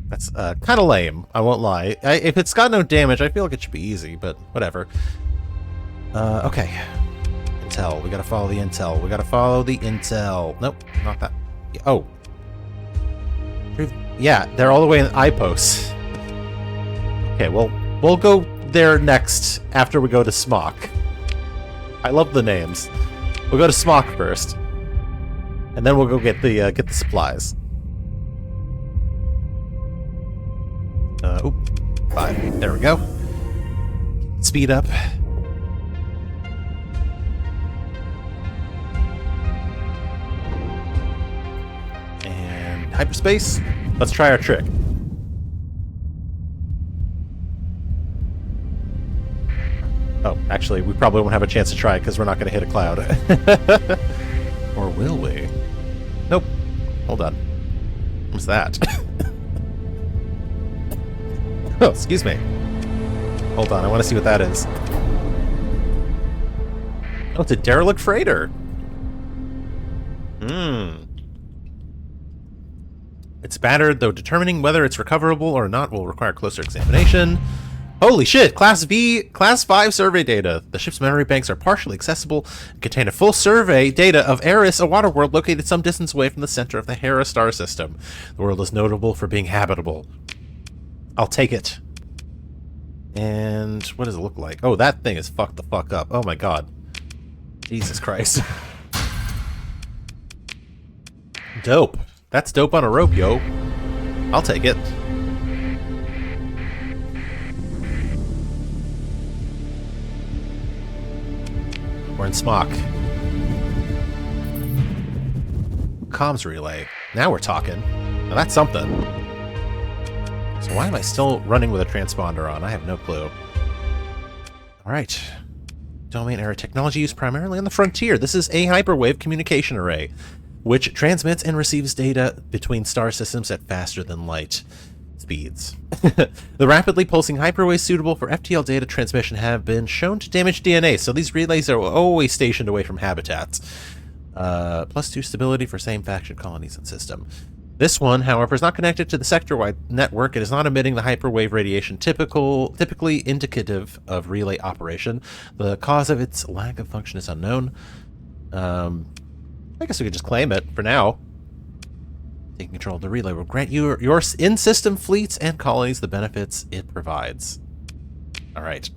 That's kind of lame, I won't lie. If it's got no damage, I feel like it should be easy, but whatever. Okay. Intel, we gotta follow the intel. We gotta follow the intel. Nope, not that. Oh. Yeah, they're all the way in Ipos. Okay, well, we'll go there next after we go to Smock. I love the names. We'll go to Smock first, and then we'll go get the supplies. Oop, 5. There we go. Speed up. And hyperspace. Let's try our trick. Oh, actually, we probably won't have a chance to try it because we're not going to hit a cloud. Or will we? Nope. Hold on. What's that? Oh, excuse me. Hold on, I want to see what that is. Oh, it's a derelict freighter. It's battered, though determining whether it's recoverable or not will require closer examination. Holy shit! Class 5 survey data. The ship's memory banks are partially accessible and contain a full survey data of Eris, a water world located some distance away from the center of the Hera star system. The world is notable for being habitable. I'll take it. And what does it look like? Oh, that thing is fucked the fuck up. Oh my god. Jesus Christ. Dope. That's dope on a rope, yo. I'll take it. We're in Smock. Comms relay. Now we're talking. Now that's something. So why am I still running with a transponder on? I have no clue. Alright. Domain era technology used primarily on the frontier. This is a hyperwave communication array, which transmits and receives data between star systems at faster than light speeds. The rapidly pulsing hyperwaves suitable for FTL data transmission have been shown to damage DNA, so these relays are always stationed away from habitats. +2 stability for same faction colonies and system. This one, however, is not connected to the sector-wide network. It is not emitting the hyperwave radiation typically indicative of relay operation. The cause of its lack of function is unknown. I guess we could just claim it for now. Taking control of the relay will grant you your in-system fleets and colonies the benefits it provides. Alright.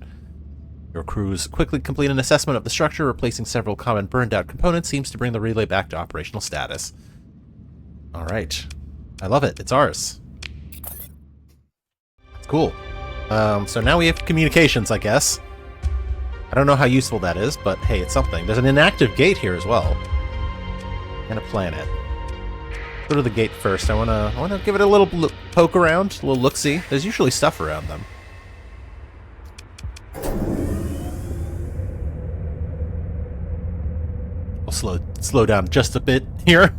Your crews quickly complete an assessment of the structure. Replacing several common burned-out components seems to bring the relay back to operational status. Alright. I love it. It's ours. It's cool. So now we have communications, I guess. I don't know how useful that is, but hey, it's something. There's an inactive gate here as well. And a planet. Go to the gate first. I wanna give it a little poke around, a little look-see. There's usually stuff around them. We'll slow down just a bit here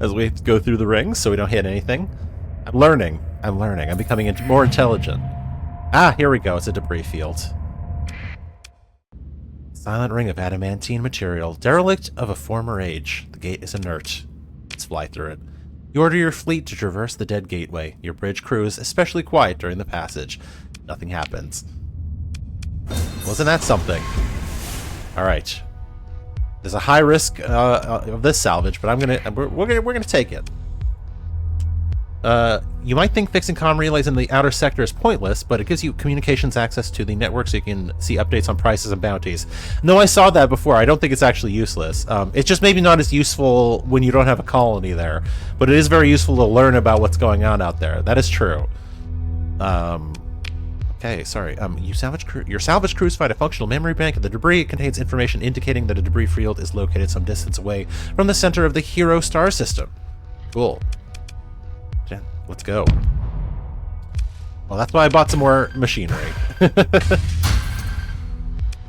as we go through the rings so we don't hit anything. I'm learning. I'm becoming more intelligent. Ah, here we go. It's a debris field. Silent ring of adamantine material, derelict of a former age. The gate is inert. Let's fly through it. You order your fleet to traverse the dead gateway. Your bridge crew is especially quiet during the passage. Nothing happens. Wasn't that something? Alright. There's a high risk of this salvage, but we're gonna take it. You might think fixing comm relays in the outer sector is pointless, but it gives you communications access to the network so you can see updates on prices and bounties. No, I saw that before. I don't think it's actually useless. It's just maybe not as useful when you don't have a colony there, but it is very useful to learn about what's going on out there. That is true. Okay, sorry. Your salvage crews find a functional memory bank of the debris. It contains information indicating that a debris field is located some distance away from the center of the Hero star system. Cool. Let's go. Well, that's why I bought some more machinery.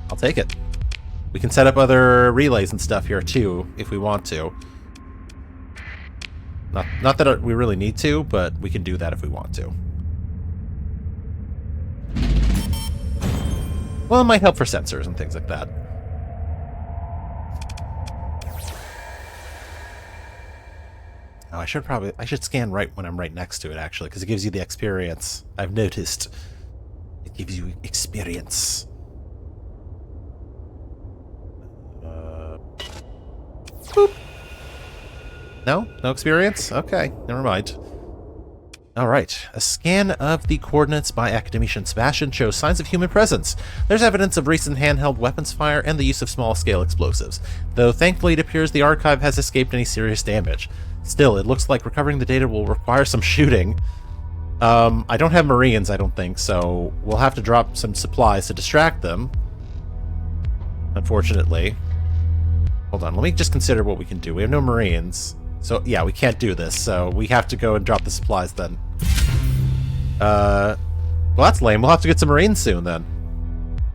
I'll take it. We can set up other relays and stuff here too, if we want to. Not that we really need to, but we can do that if we want to. Well, it might help for sensors and things like that. Oh, I should scan right when I'm right next to it, actually, because it gives you the experience. I've noticed. It gives you experience. Boop. No? No experience? Okay, never mind. Alright, a scan of the coordinates by Academician Sebastian shows signs of human presence. There's evidence of recent handheld weapons fire and the use of small-scale explosives, though thankfully it appears the archive has escaped any serious damage. Still, it looks like recovering the data will require some shooting. I don't have Marines, I don't think, so we'll have to drop some supplies to distract them. Unfortunately. Hold on, let me just consider what we can do. We have no Marines. So, yeah, we can't do this, so we have to go and drop the supplies then. Well, that's lame. We'll have to get some Marines soon, then.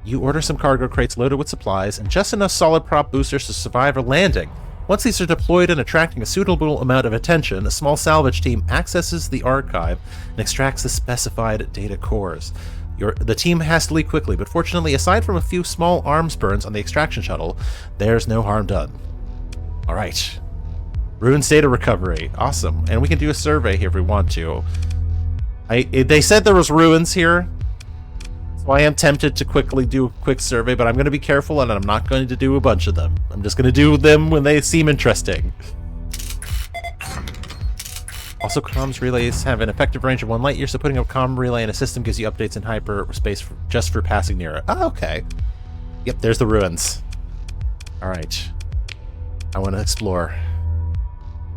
You order some cargo crates loaded with supplies and just enough solid prop boosters to survive a landing. Once these are deployed and attracting a suitable amount of attention, a small salvage team accesses the archive and extracts the specified data cores. The team has to leave quickly, but fortunately, aside from a few small arms burns on the extraction shuttle, there's no harm done. Alright. Ruins data recovery. Awesome. And we can do a survey here if we want to. They said there was ruins here, so I am tempted to quickly do a quick survey, but I'm going to be careful and I'm not going to do a bunch of them. I'm just going to do them when they seem interesting. Also, comms relays have an effective range of 1 light year, so putting a comm relay in a system gives you updates in hyperspace just for passing near it. Oh, okay. Yep, there's the ruins. Alright. I want to explore.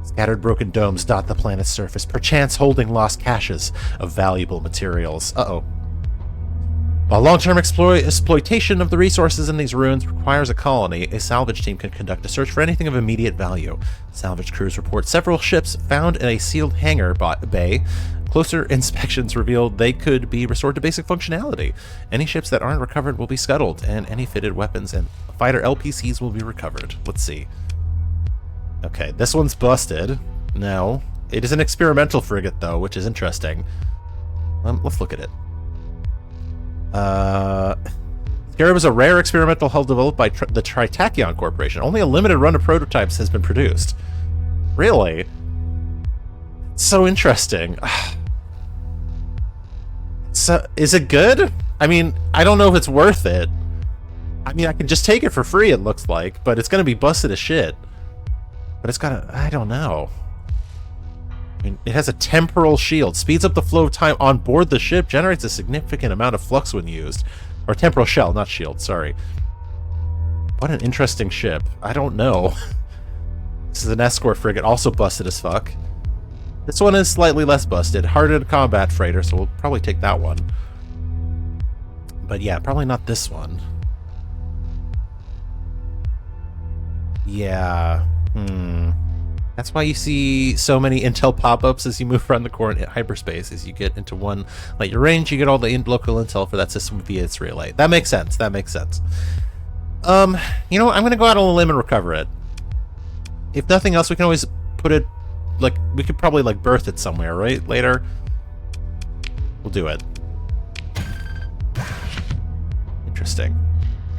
Scattered broken domes dot the planet's surface, perchance holding lost caches of valuable materials. Uh-oh. While long-term exploitation of the resources in these ruins requires a colony, a salvage team can conduct a search for anything of immediate value. Salvage crews report several ships found in a sealed hangar bay. Closer inspections revealed they could be restored to basic functionality. Any ships that aren't recovered will be scuttled, and any fitted weapons and fighter LPCs will be recovered. Let's see. Okay, this one's busted. No. It is an experimental frigate, though, which is interesting. Let's look at it. Scarab is a rare experimental hull developed by the Tritachyon Corporation. Only a limited run of prototypes has been produced. Really? So interesting. So, is it good? I mean, I don't know if it's worth it. I mean, I can just take it for free, it looks like, but it's going to be busted as shit. But it's got a... I don't know. I mean, it has a temporal shield. Speeds up the flow of time on board the ship. Generates a significant amount of flux when used. Or temporal shell, not shield, sorry. What an interesting ship. I don't know. This is an escort frigate, also busted as fuck. This one is slightly less busted. Hardened combat freighter, so we'll probably take that one. But yeah, probably not this one. Yeah. That's why you see so many intel pop-ups as you move around the core in hyperspace. As you get into one light year range, you get all the local intel for that system via its relay. That makes sense. That makes sense. You know what? I'm going to go out on a limb and recover it. If nothing else, we can always put it, like, we could probably, like, berth it somewhere, right? Later. We'll do it. Interesting.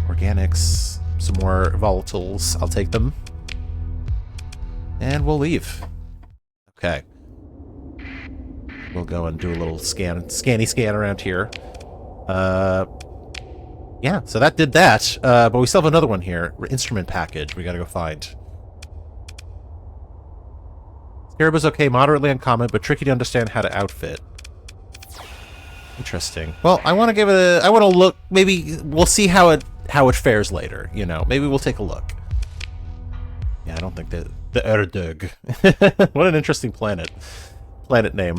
Organics. Some more volatiles. I'll take them. And we'll leave. Okay. We'll go and do a little scanny scan around here. Yeah, so that did that. But we still have another one here. Instrument package we gotta go find. Scarab is okay, moderately uncommon, but tricky to understand how to outfit. Interesting. Well, I want to give it a... I want to look... Maybe we'll see how it fares later, you know. Maybe we'll take a look. Yeah, I don't think that... The Erdug. What an interesting planet. Planet name.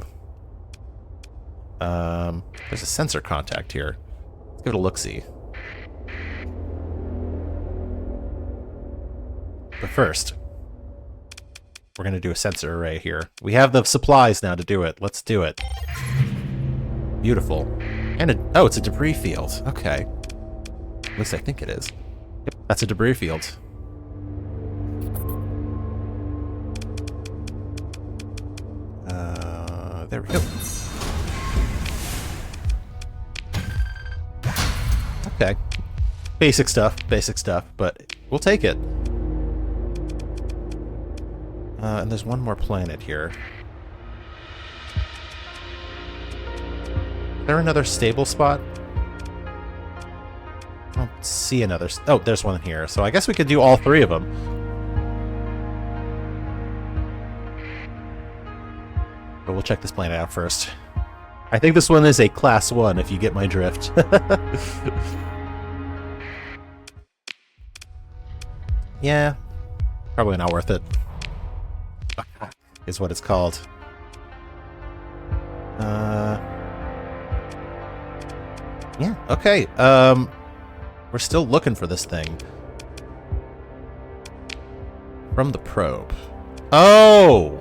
There's a sensor contact here. Let's give it a look-see. But first, we're going to do a sensor array here. We have the supplies now to do it. Let's do it. Beautiful. And oh, it's a debris field. Okay. At least I think it is. Yep, that's a debris field. There we go. Okay. Basic stuff, but we'll take it. And there's one more planet here. Is there another stable spot? I don't see another... Oh, there's one here. So I guess we could do all three of them. But we'll check this planet out first. I think this one is a class 1, if you get my drift. Yeah. Probably not worth it. Is what it's called. Yeah, okay. We're still looking for this thing. From the probe. Oh!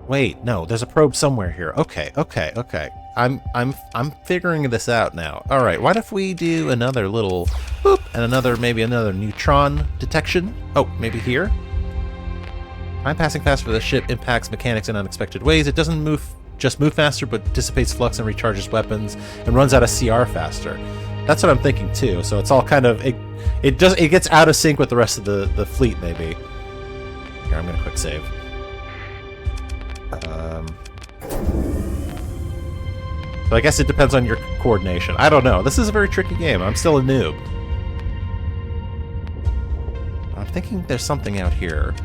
Wait, no, there's a probe somewhere here. Okay. I'm figuring this out now. All right, what if we do another little boop and maybe another neutron detection? Oh, maybe here? Time passing fast for the ship impacts mechanics in unexpected ways. It doesn't just move faster, but dissipates flux and recharges weapons and runs out of CR faster. That's what I'm thinking too. So it's all kind of it gets out of sync with the rest of the fleet maybe. Here, I'm going to quick save. So I guess it depends on your coordination. I don't know. This is a very tricky game. I'm still a noob. I'm thinking there's something out here.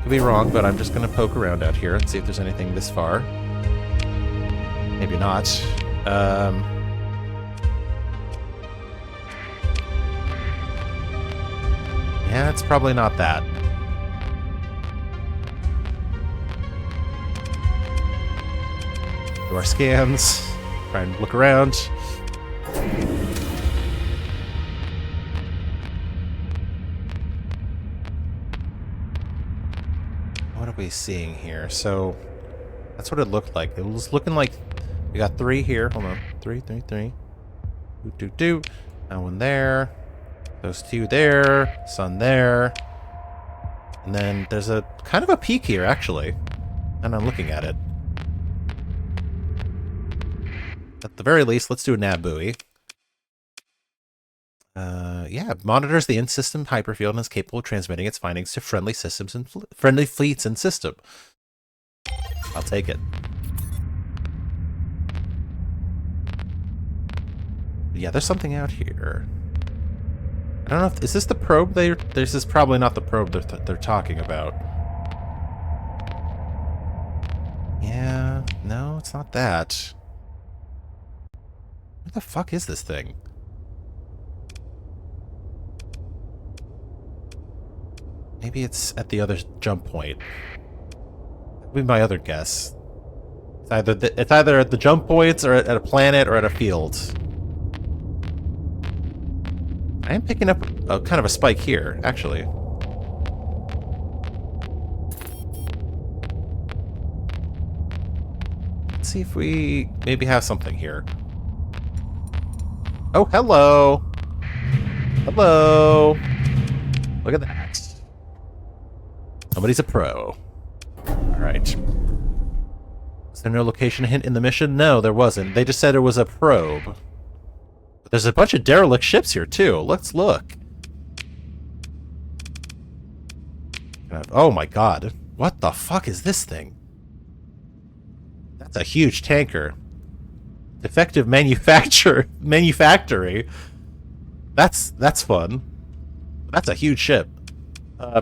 Could be wrong, but I'm just going to poke around out here and see if there's anything this far. Maybe not. Yeah, it's probably not that. Do our scans. Try and look around. What are we seeing here? So, that's what it looked like. It was looking like we got 3 here. Hold on. 3. That one there. Those 2 there. Sun there. And then there's a kind of a peak here, actually. And I'm looking at it. At the very least, let's do a nav buoy. Yeah, monitors the in-system hyperfield and is capable of transmitting its findings to friendly systems and friendly fleets and system. I'll take it. Yeah, there's something out here. I don't know if... Is this the probe this is probably not the probe they're talking about. Yeah, no, it's not that. What the fuck is this thing? Maybe it's at the other jump point. That would be my other guess. It's either at the jump points or at a planet or at a field. I am picking up a kind of a spike here, actually. Let's see if we maybe have something here. Oh, hello! Hello! Look at that. Somebody's a pro. Alright. Was there no location hint in the mission? No, there wasn't. They just said it was a probe. But there's a bunch of derelict ships here, too. Let's look. Oh my god. What the fuck is this thing? That's a huge tanker. Defective manufactory. That's fun. That's a huge ship.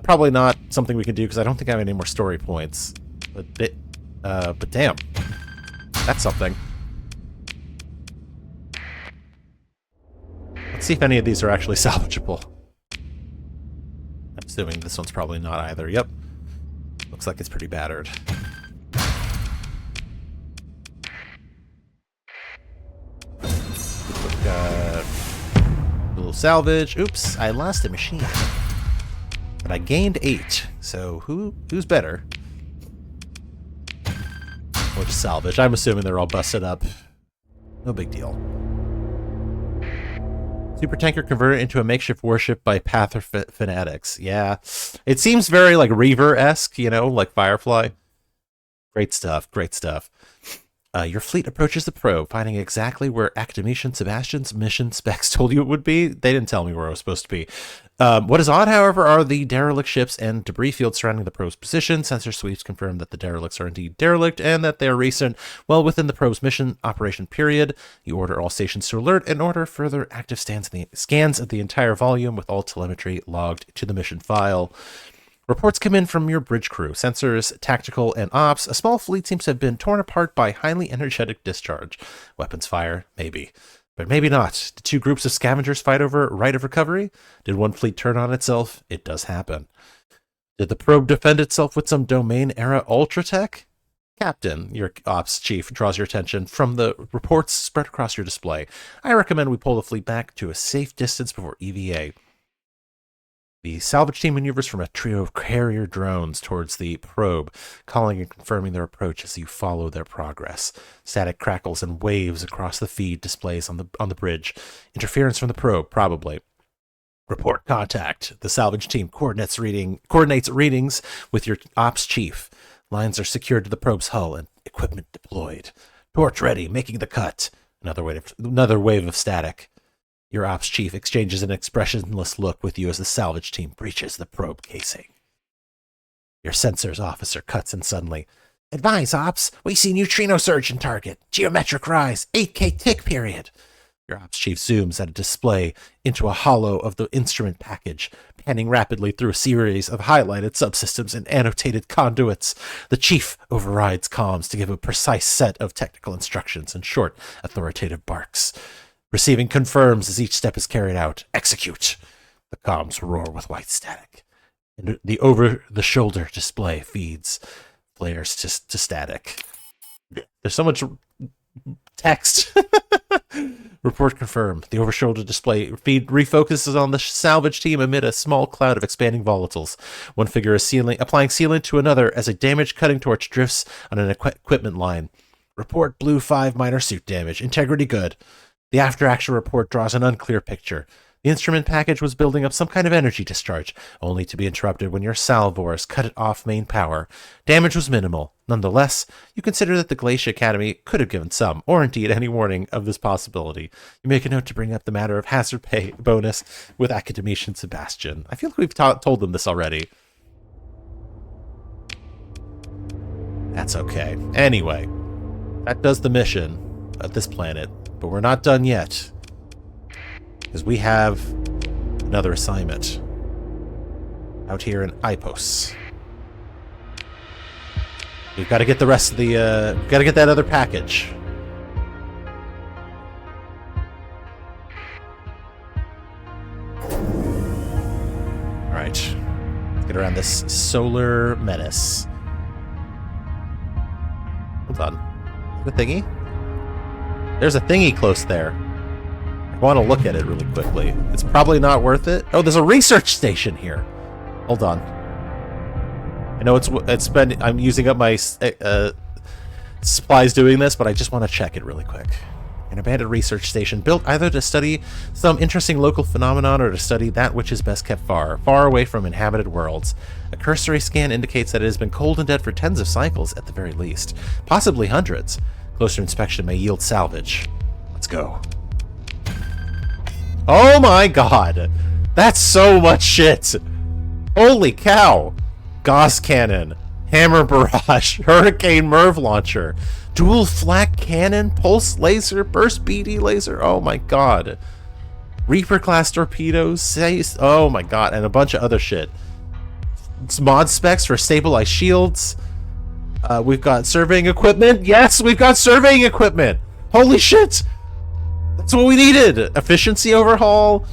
Probably not something we can do because I don't think I have any more story points. But damn, that's something. Let's see if any of these are actually salvageable. I'm assuming this one's probably not either. Yep, looks like it's pretty battered. A little salvage. Oops, I lost a machine. But I gained 8, so who's better? Or just salvage. I'm assuming they're all busted up. No big deal. Supertanker converted into a makeshift warship by Pather fanatics. Yeah. It seems very like Reaver-esque, you know, like Firefly. Great stuff, great stuff. Your fleet approaches the probe, finding exactly where Academician Sebastian's mission specs told you it would be. They didn't tell me where I was supposed to be. What is odd, however, are the derelict ships and debris fields surrounding the probe's position. Sensor sweeps confirm that the derelicts are indeed derelict and that they are recent, well within the probe's mission operation period. You order all stations to alert and order further active scans of the entire volume with all telemetry logged to the mission file. Reports come in from your bridge crew, sensors, tactical, and ops. A small fleet seems to have been torn apart by highly energetic discharge. Weapons fire? Maybe. But maybe not. Did 2 groups of scavengers fight over right of recovery? Did one fleet turn on itself? It does happen. Did the probe defend itself with some domain-era ultratech? Captain, your ops chief, draws your attention from the reports spread across your display. I recommend we pull the fleet back to a safe distance before EVA. The salvage team maneuvers from a trio of carrier drones towards the probe, calling and confirming their approach as you follow their progress. Static crackles and waves across the feed displays on the bridge. Interference from the probe, probably. Report contact. The salvage team coordinates readings with your ops chief. Lines are secured to the probe's hull and equipment deployed. Torch ready, making the cut. Another wave of static. Your ops chief exchanges an expressionless look with you as the salvage team breaches the probe casing. Your sensors officer cuts in suddenly. Advise, ops. We see neutrino surge in target. Geometric rise. 8K tick period. Your ops chief zooms at a display into a hollow of the instrument package, panning rapidly through a series of highlighted subsystems and annotated conduits. The chief overrides comms to give a precise set of technical instructions and short, authoritative barks. Receiving confirms as each step is carried out. Execute. The comms roar with white static. And the over-the-shoulder display feeds flares to static. There's so much text. Report confirmed. The over-shoulder display feed refocuses on the salvage team amid a small cloud of expanding volatiles. One figure is applying sealant to another as a damaged cutting torch drifts on an equipment line. Report Blue 5 minor suit damage. Integrity good. The after-action report draws an unclear picture. The instrument package was building up some kind of energy discharge, only to be interrupted when your salvors cut it off main power. Damage was minimal. Nonetheless, you consider that the Galatia Academy could have given some, or indeed any warning of this possibility. You make a note to bring up the matter of hazard pay bonus with Academician Sebastian. I feel like we've told them this already. That's okay. Anyway, that does the mission at this planet, but we're not done yet. Because we have another assignment out here in Ipos. We've got to get the rest of the, we've got to get that other package. Alright. Let's get around this solar menace. Hold on. Is that a thingy? There's a thingy close there. I want to look at it really quickly. It's probably not worth it. Oh, there's a research station here. Hold on. I know I'm using up my supplies doing this, but I just want to check it really quick. An abandoned research station built either to study some interesting local phenomenon or to study that which is best kept far away from inhabited worlds. A cursory scan indicates that it has been cold and dead for tens of cycles at the very least, possibly hundreds. Closer inspection may yield salvage. Let's go. Oh my god! That's so much shit! Holy cow! Gauss cannon, hammer barrage, hurricane MIRV launcher, dual flak cannon, pulse laser, burst BD laser, oh my god. Reaper class torpedoes, oh my god, and a bunch of other shit. It's mod specs for stabilized shields. We've got surveying equipment. Yes, we've got surveying equipment! Holy shit! That's what we needed! Efficiency overhaul,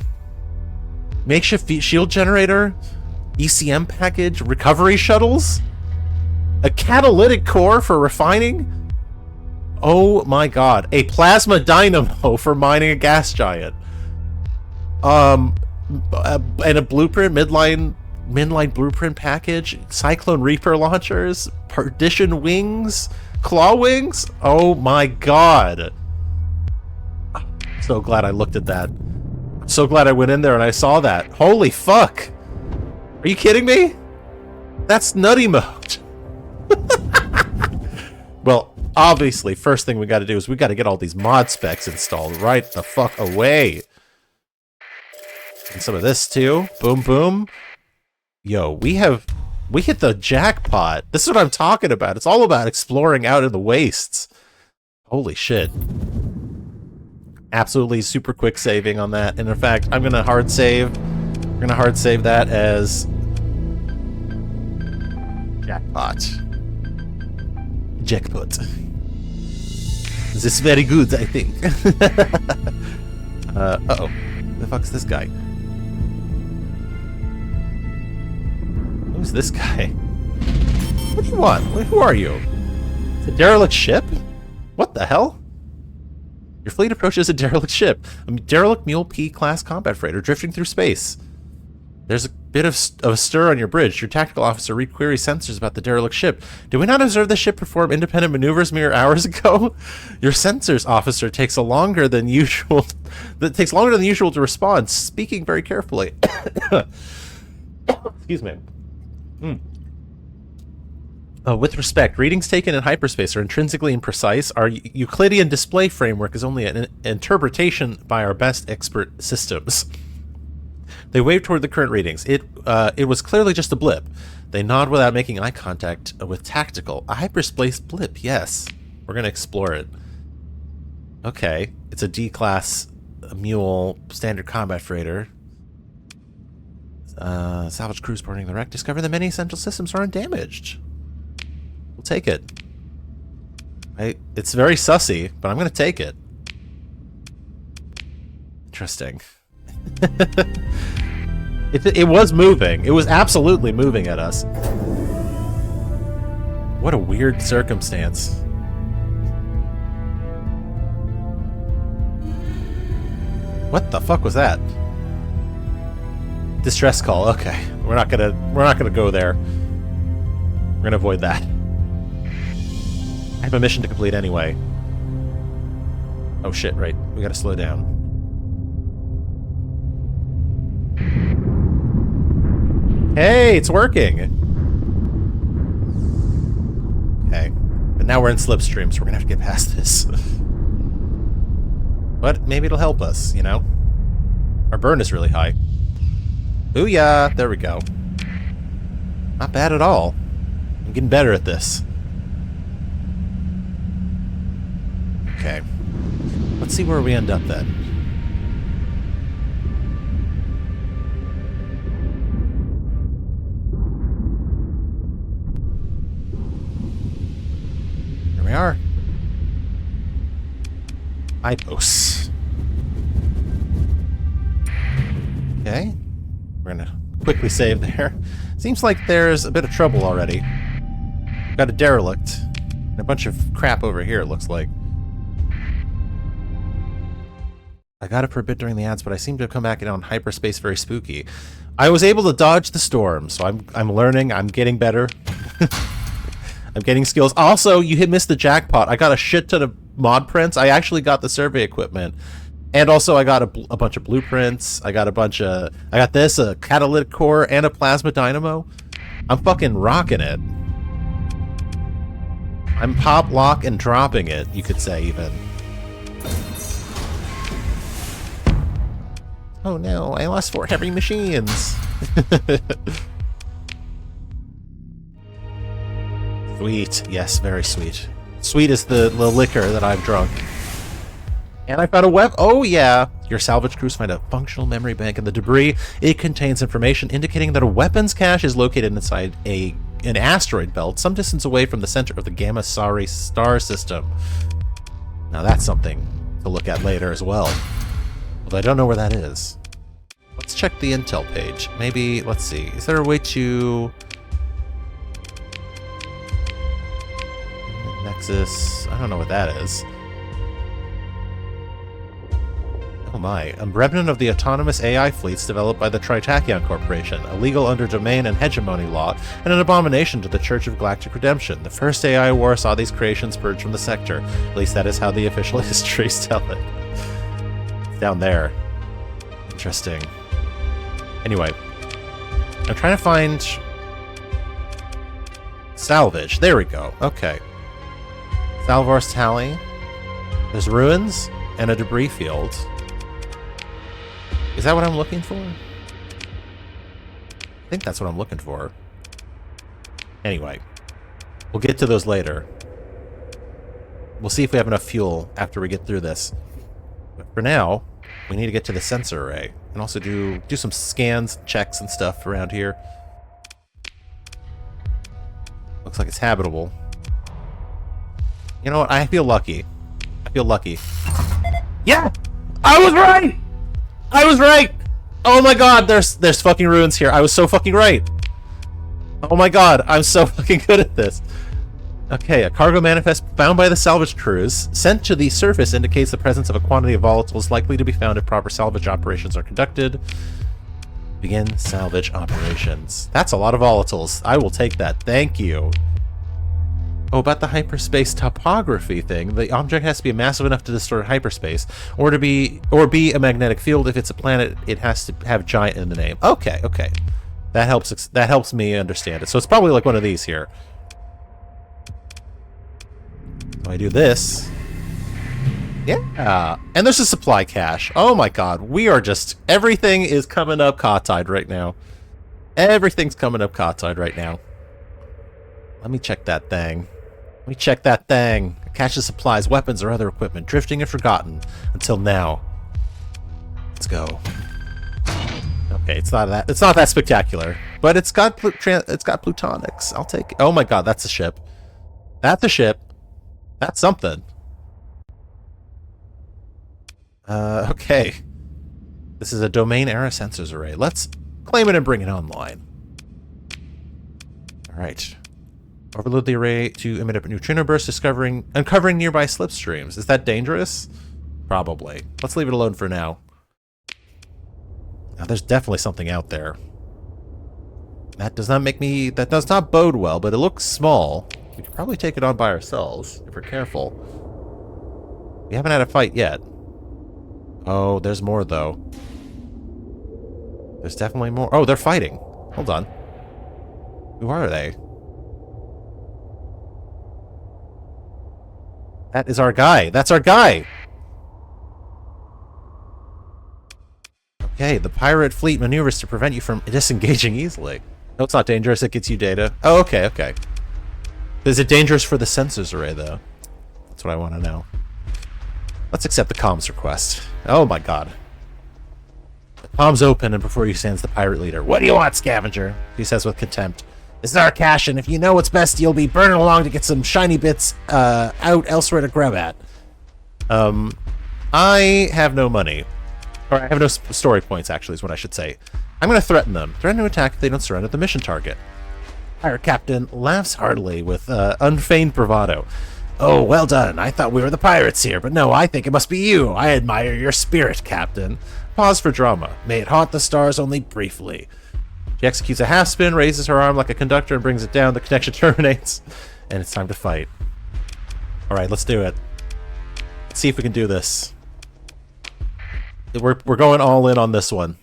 makeshift shield generator, ECM package, recovery shuttles, a catalytic core for refining. Oh my god. A plasma dynamo for mining a gas giant. And a blueprint, midline blueprint package, Cyclone Reaper launchers, Perdition wings, claw wings. Oh my god. So glad I looked at that. So glad I went in there and I saw that. Holy fuck! Are you kidding me? That's nutty mode. Well, obviously, first thing we got to do is we got to get all these mod specs installed right the fuck away. And some of this too. Boom, boom. Yo, we hit the jackpot. This is what I'm talking about. It's all about exploring out in the wastes. Holy shit. Absolutely super quick saving on that. And in fact, I'm going to hard save. We're going to hard save that as jackpot. Jackpot. This is very good, I think. Uh-oh. Who the fuck's this guy? Who's this guy? What do you want? Who are you? It's a derelict ship? What the hell? Your fleet approaches a derelict ship. A derelict Mule P class combat freighter drifting through space. There's a bit of a stir on your bridge. Your tactical officer requeries sensors about the derelict ship. Did we not observe the ship perform independent maneuvers mere hours ago? Your sensors officer takes longer than usual. That takes longer than usual to respond, speaking very carefully. Excuse me. With respect, readings taken in hyperspace are intrinsically imprecise. Our Euclidean display framework is only an interpretation by our best expert systems. They wave toward the current readings. It was clearly just a blip. They nod without making eye contact with tactical. A hyperspace blip, yes. We're going to explore it. Okay. It's a D-class mule standard combat freighter. Salvage crews boarding the wreck discover that many essential systems are undamaged. We'll take it. It's very sussy, but I'm going to take it. Interesting. It was moving. It was absolutely moving at us. What a weird circumstance. What the fuck was that? Distress call. Okay, we're not gonna go there. We're gonna avoid that. I have a mission to complete anyway. Oh shit! Right, we gotta slow down. Hey, it's working! Okay. But now we're in slipstream, so we're gonna have to get past this. But maybe it'll help us, you know? Our burn is really high. Booyah! There we go. Not bad at all. I'm getting better at this. Okay. Let's see where we end up then. Here we are. Ipos. Okay. We're gonna quickly save there. Seems like there's a bit of trouble already. We've got a derelict. And a bunch of crap over here, it looks like. I got it for a bit during the ads, but I seem to have come back in on hyperspace very spooky. I was able to dodge the storm, so I'm learning, I'm getting better. I'm getting skills. Also, you missed the jackpot. I got a shit ton of mod prints. I actually got the survey equipment. And also I got a bunch of blueprints. I got this, a catalytic core, and a plasma dynamo. I'm fucking rocking it. I'm pop, lock, and dropping it, you could say, even. Oh no, I lost 4 heavy machines. Sweet. Yes, very sweet. Sweet is the liquor that I've drunk. And I found a web. Oh yeah! Your salvage crews find a functional memory bank in the debris. It contains information indicating that a weapons cache is located inside an asteroid belt some distance away from the center of the Gamma Sauri star system. Now that's something to look at later as well. Although I don't know where that is. Let's check the intel page. Maybe, let's see. Is there a way to... Nexus... I don't know what that is. Oh my. A remnant of the autonomous AI fleets developed by the Tritachyon Corporation, illegal under domain and hegemony law, and an abomination to the Church of Galactic Redemption. The first AI war saw these creations purged from the sector. At least that is how the official histories tell it. It's down there. Interesting. Anyway. I'm trying to find... salvage. There we go. Okay. Salvar's Tally. There's ruins and a debris field. Is that what I'm looking for? I think that's what I'm looking for. Anyway, we'll get to those later. We'll see if we have enough fuel after we get through this. But for now, we need to get to the sensor array and also do some scans, checks, and stuff around here. Looks like it's habitable. You know what? I feel lucky. I feel lucky. Yeah! I was right! I was right! Oh my god, there's fucking ruins here. I was so fucking right. Oh my god, I'm so fucking good at this. Okay, a cargo manifest found by the salvage crews sent to the surface indicates the presence of a quantity of volatiles likely to be found if proper salvage operations are conducted. Begin salvage operations. That's a lot of volatiles. I will take that. Thank you. Oh, about the hyperspace topography thing. The object has to be massive enough to distort hyperspace, or be a magnetic field. If it's a planet, it has to have giant in the name. Okay, okay. That helps me understand it. So it's probably like one of these here. I do this. Yeah. And there's a supply cache. Oh my god. We are just... Everything is coming up Kahtide right now. Everything's coming up Kahtide right now. Let me check that thing. Let me check that thing. A cache of supplies, weapons, or other equipment, drifting and forgotten until now. Let's go. Okay, it's not that spectacular, but it's got plutonics. I'll take it. Oh my god, that's a ship. That's a ship. That's something. Okay. This is a domain era sensors array. Let's claim it and bring it online. All right. Overload the array to emit a neutrino burst, uncovering nearby slipstreams. Is that dangerous? Probably. Let's leave it alone for now. Now, there's definitely something out there. That does not bode well, but it looks small. We could probably take it on by ourselves, if we're careful. We haven't had a fight yet. Oh, there's more, though. There's definitely more. Oh, they're fighting. Hold on. Who are they? That is our guy. That's our guy! Okay, the pirate fleet maneuvers to prevent you from disengaging easily. No, it's not dangerous. It gets you data. Oh, okay, okay. Is it dangerous for the sensors array, though? That's what I want to know. Let's accept the comms request. Oh my god. The comms open, and before you stands the pirate leader. What do you want, scavenger? He says with contempt. This is our cache, and if you know what's best, you'll be burning along to get some shiny bits out elsewhere to grab at. I have no money. Or I have no story points, actually, is what I should say. I'm going to threaten them. Threaten to attack if they don't surrender the mission target. Pirate captain laughs heartily with unfeigned bravado. Oh, well done. I thought we were the pirates here, but no, I think it must be you. I admire your spirit, Captain. Pause for drama. May it haunt the stars only briefly. She executes a half-spin, raises her arm like a conductor, and brings it down. The connection terminates, and it's time to fight. Alright, let's do it. Let's see if we can do this. We're going all in on this one.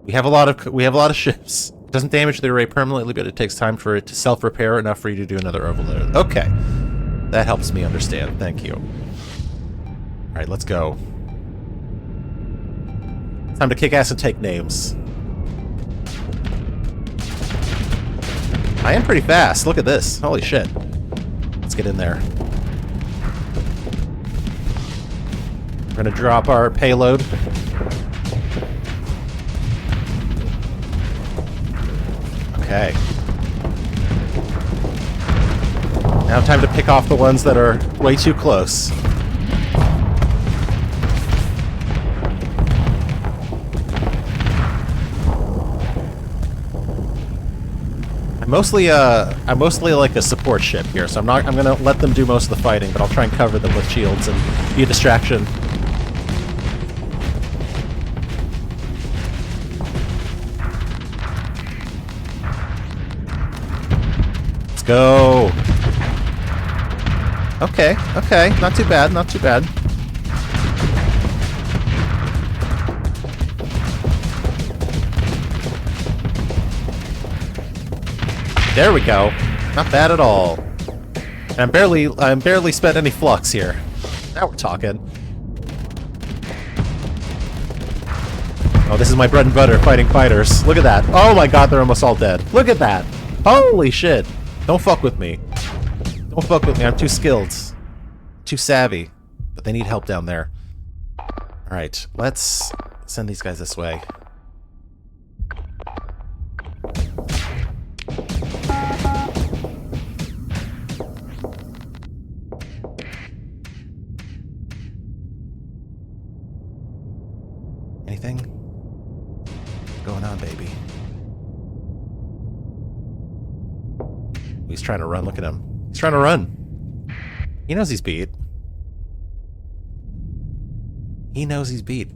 We have a lot of ships. It doesn't damage the array permanently, but it takes time for it to self-repair enough for you to do another overload. Okay. That helps me understand. Thank you. Alright, let's go. Time to kick ass and take names. I am pretty fast. Look at this. Holy shit. Let's get in there. We're gonna drop our payload. Okay. Now time to pick off the ones that are way too close. I'm mostly like a support ship here, so I'm gonna let them do most of the fighting, but I'll try and cover them with shields and be a distraction. Let's go. Okay, okay, not too bad, not too bad. There we go. Not bad at all. And I'm barely spent any flux here. Now we're talking. Oh, this is my bread and butter, fighting fighters. Look at that. Oh my god, they're almost all dead. Look at that. Holy shit. Don't fuck with me. Don't fuck with me. I'm too skilled. Too savvy. But they need help down there. Alright, let's send these guys this way. Anything going on, baby? He's trying to run. Look at him. He's trying to run. He knows he's beat. He knows he's beat.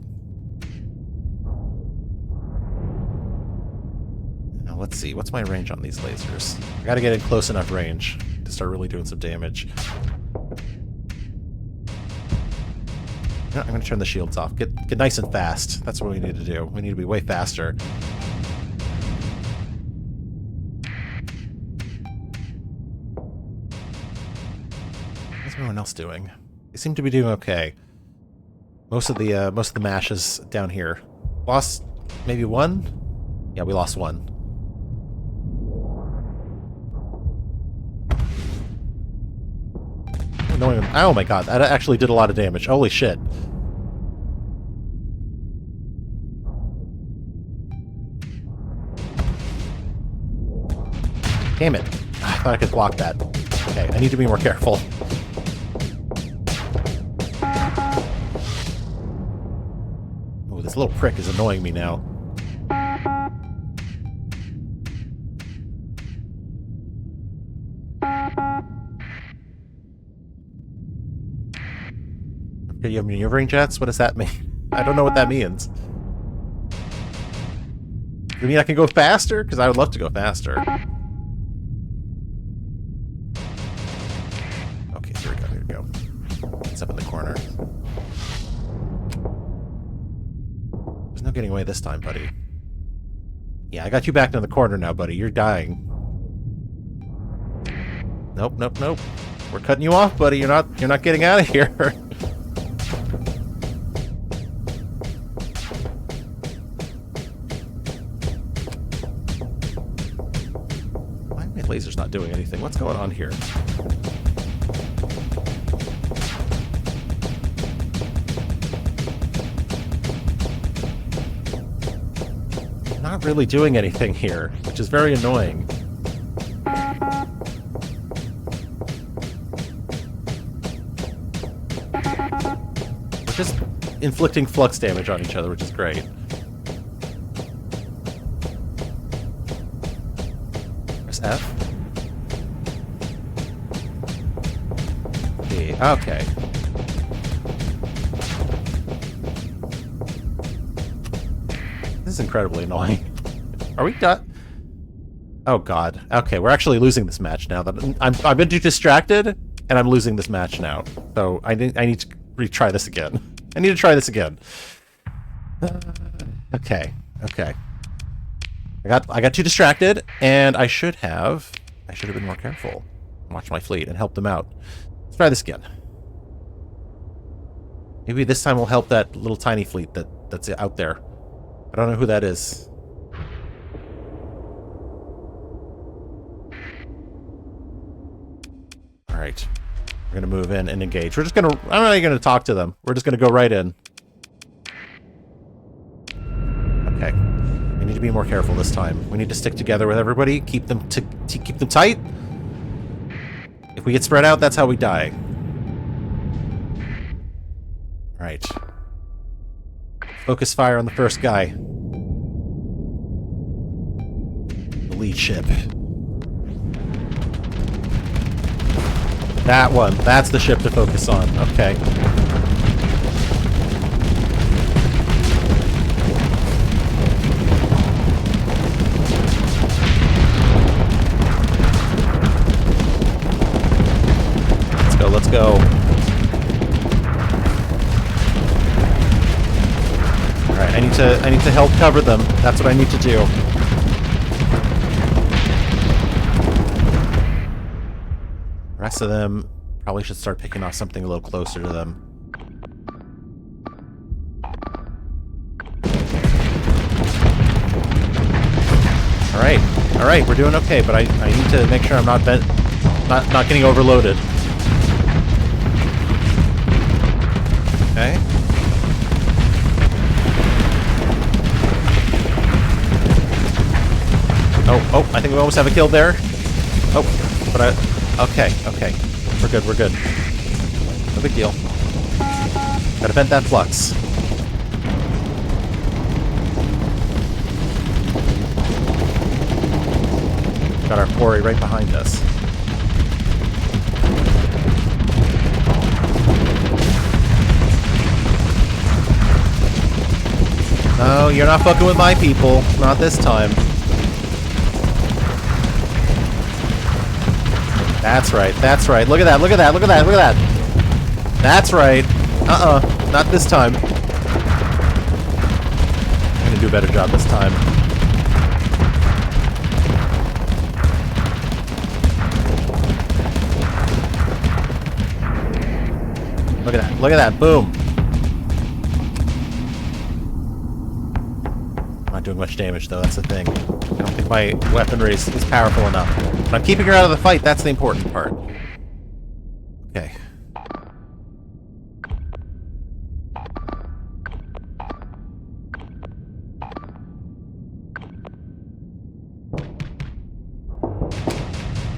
Now, let's see. What's my range on these lasers? I gotta get in close enough range to start really doing some damage. No, I'm gonna turn the shields off. Get nice and fast. That's what we need to do. We need to be way faster. everyone else doing? They seem to be doing okay. Most of the mashes down here. Lost maybe one? Yeah, we lost one. Oh my god, that actually did a lot of damage. Holy shit. Damn it. I thought I could block that. Okay, I need to be more careful. Oh, this little prick is annoying me now. Okay, you have maneuvering jets? What does that mean? I don't know what that means. You mean I can go faster? Because I would love to go faster. Okay, here we go. It's up in the corner. There's no getting away this time, buddy. Yeah, I got you back in the corner now, buddy. You're dying. Nope. We're cutting you off, buddy. You're not getting out of here. Why are my lasers not doing anything? What's going on here? Not really doing anything here, which is very annoying. We're just inflicting flux damage on each other, which is great. Press F. D. Okay. This is incredibly annoying. Are we done? Oh god. Okay, we're actually losing this match now. I've been too distracted, and I'm losing this match now. So I need to retry this again. I need to try this again. Okay. I got too distracted, and I should have been more careful. Watch my fleet and help them out. Let's try this again. Maybe this time we'll help that little tiny fleet that's out there. I don't know who that is. Alright. We're gonna move in and engage. I'm not even gonna talk to them. We're just gonna go right in. Okay. We need to be more careful this time. We need to stick together with everybody. Keep them tight. If we get spread out, that's how we die. Alright. Focus fire on the first guy. The lead ship. That one. That's the ship to focus on. Okay. Let's go. Alright, I need to help cover them. That's what I need to do. The rest of them probably should start picking off something a little closer to them. Alright, we're doing okay, but I need to make sure I'm not getting overloaded. Okay. Oh, I think we almost have a kill there. Oh, but okay. We're good. No big deal. Gotta vent that flux. Got our quarry right behind us. No, you're not fucking with my people. Not this time. That's right. Look at that. That's right. Not this time. I'm gonna do a better job this time. Look at that. Look at that. Boom. Not doing much damage, though. That's the thing. I don't think my weaponry is powerful enough. But I'm keeping her out of the fight. That's the important part. Okay.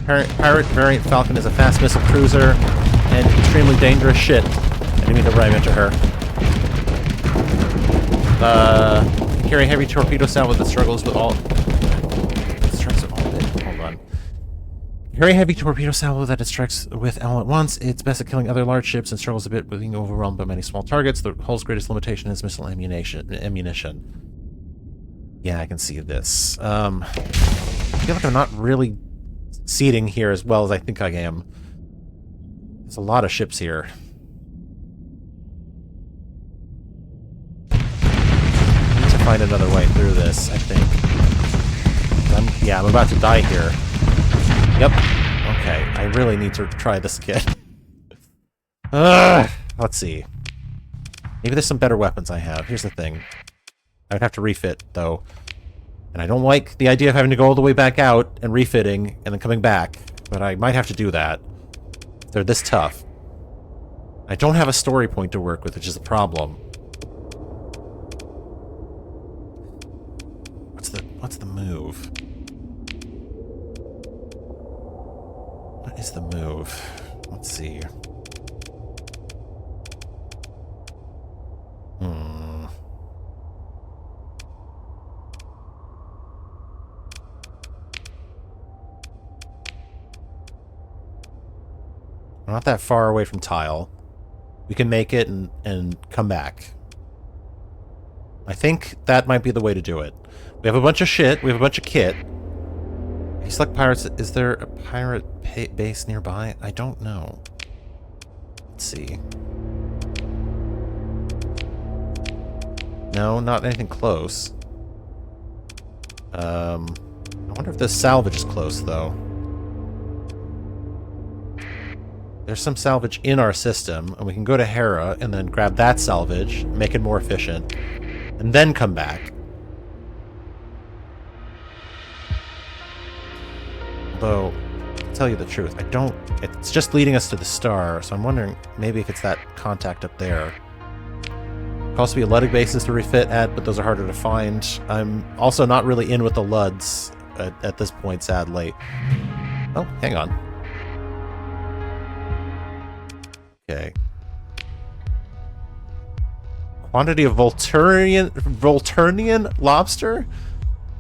Pirate variant Falcon is a fast missile cruiser and extremely dangerous shit. I didn't mean to rhyme into her. Carry heavy torpedo salvo that struggles with all. Hold on. Carry heavy torpedo salvo that it strikes with all at once. It's best at killing other large ships and struggles a bit with being overwhelmed by many small targets. The hull's greatest limitation is missile ammunition. Yeah, I can see this. I feel like I'm not really succeeding here as well as I think I am. There's a lot of ships here. Find another way through this, I think. I'm about to die here. Yep. Okay, I really need to try this again. Let's see. Maybe there's some better weapons I have. Here's the thing. I would have to refit, though. And I don't like the idea of having to go all the way back out and refitting and then coming back. But I might have to do that. They're this tough. I don't have a story point to work with, which is a problem. What's the move? What is the move? Let's see. We're not that far away from tile. We can make it and come back. I think that might be the way to do it. We have a bunch of shit. We have a bunch of kit. If you select pirates, is there a pirate base nearby? I don't know. Let's see. No, not anything close. I wonder if this salvage is close, though. There's some salvage in our system, and we can go to Hera and then grab that salvage, make it more efficient, and then come back. Although, to tell you the truth, I don't... It's just leading us to the star, so I'm wondering maybe if it's that contact up there. Could also be Luddic bases to refit at, but those are harder to find. I'm also not really in with the Luds at this point, sadly. Oh, hang on. Okay. Quantity of Volturnian lobster?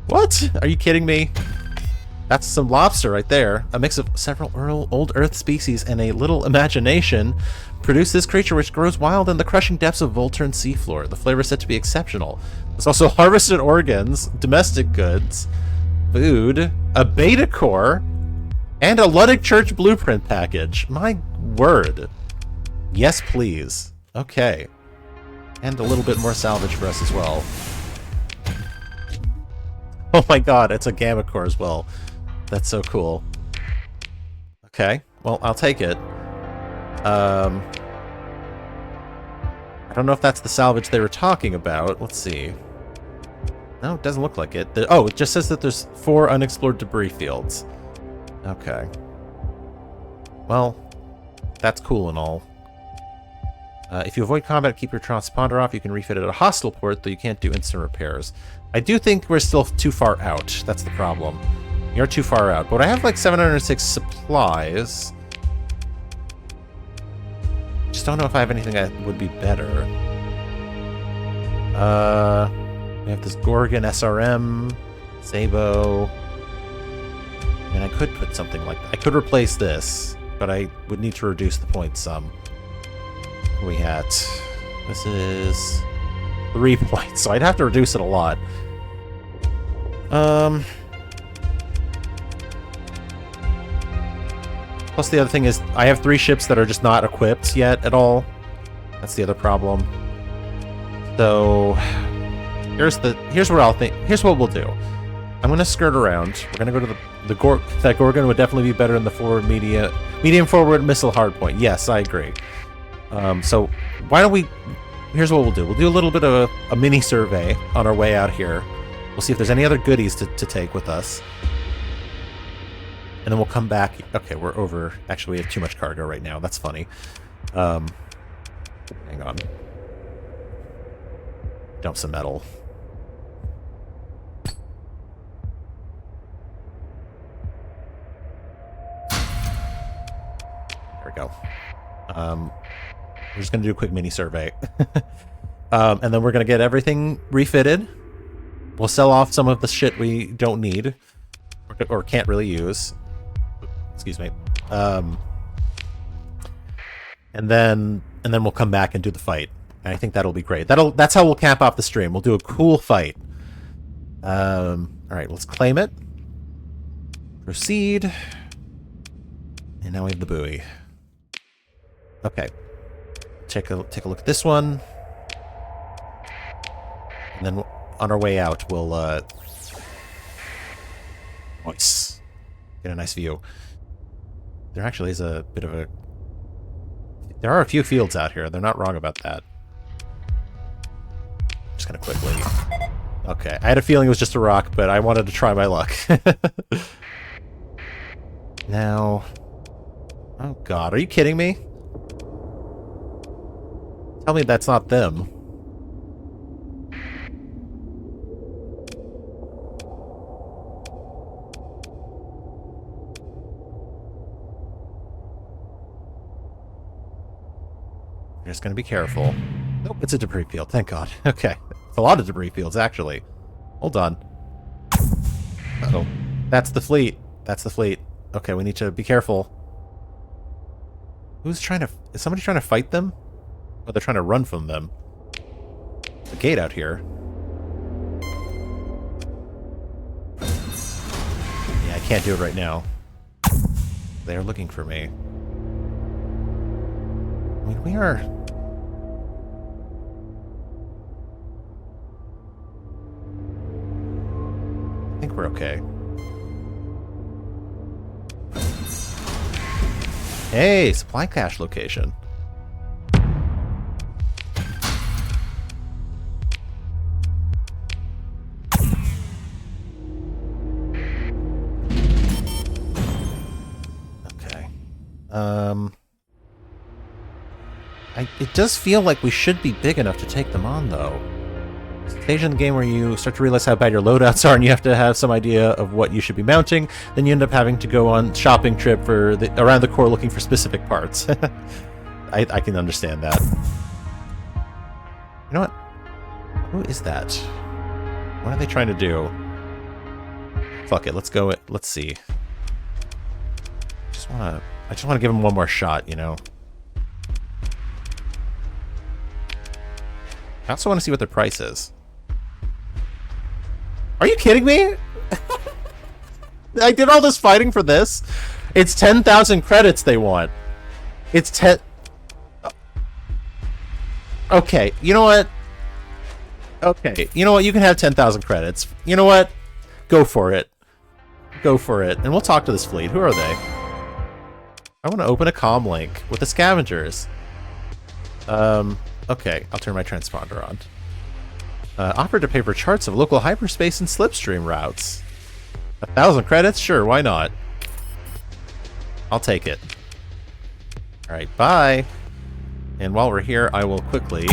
What? Are you kidding me? That's some lobster right there. A mix of several old Earth species and a little imagination produce this creature which grows wild in the crushing depths of Volturn seafloor. The flavor is said to be exceptional. There's also harvested organs, domestic goods, food, a beta core, and a Luddic Church blueprint package. My word. Yes, please. Okay. And a little bit more salvage for us as well. Oh my god, it's a gamma core as well. That's so cool. Okay, well, I'll take it. I don't know if that's the salvage they were talking about. Let's see. No, it doesn't look like it. Oh, it just says that there's 4 unexplored debris fields. Okay. Well, that's cool and all. If you avoid combat, keep your transponder off, you can refit at a hostile port, though you can't do instant repairs. I do think we're still too far out. That's the problem. You're too far out. But I have like 706 supplies. Just don't know if I have anything that would be better. We have this Gorgon SRM, Sabo. And I could put something like that. I could replace this, but I would need to reduce the points some. We had... This is 3 points, so I'd have to reduce it a lot. Plus the other thing is, I have 3 ships that are just not equipped yet at all. That's the other problem. So... Here's what we'll do. I'm gonna skirt around. We're gonna go to that Gorgon would definitely be better in the forward medium forward missile hardpoint. Yes, I agree. So why don't we... Here's what we'll do. We'll do a little bit of a mini survey on our way out here. We'll see if there's any other goodies to take with us. And then we'll come back. Okay, we're over. Actually, we have too much cargo right now. That's funny. Hang on. Dump some metal. There we go. We're just going to do a quick mini survey. And then we're going to get everything refitted. We'll sell off some of the shit we don't need or can't really use. Excuse me. And then we'll come back and do the fight. And I think that'll be great. That's how we'll cap off the stream. We'll do a cool fight. All right, let's claim it. Proceed. And now we have the buoy. Okay. Take a look at this one. And then on our way out, we'll nice. Get a nice view. There actually is a bit of a... There are a few fields out here. They're not wrong about that. Just gonna quickly... Okay, I had a feeling it was just a rock, but I wanted to try my luck. Now... Oh god, are you kidding me? Tell me that's not them. You're just gonna be careful. Nope, it's a debris field, thank god. Okay. It's a lot of debris fields, actually. Hold on. Uh-oh. That's the fleet. That's the fleet. Okay, we need to be careful. Who's trying to... Is somebody trying to fight them? Or they're trying to run from them? There's a gate out here. Yeah, I can't do it right now. They're looking for me. I mean, we are... I think we're okay. Hey, supply cache location. Okay. It does feel like we should be big enough to take them on, though. Stage in the game where you start to realize how bad your loadouts are and you have to have some idea of what you should be mounting, then you end up having to go on shopping trip for around the core looking for specific parts. I can understand that. You know what? Who is that? What are they trying to do? Fuck it, let's go. Let's see. I just want to give him one more shot, you know? I also want to see what their price is. Are you kidding me? I did all this fighting for this? It's 10,000 credits they want. It's 10... Okay, you know what? Okay, you know what? You can have 10,000 credits. You know what? Go for it. Go for it. And we'll talk to this fleet. Who are they? I want to open a comm link with the scavengers. Okay, I'll turn my transponder on. Offered to pay for charts of local hyperspace and slipstream routes. 1,000 credits? Sure, why not? I'll take it. Alright, bye. And while we're here, I will quickly...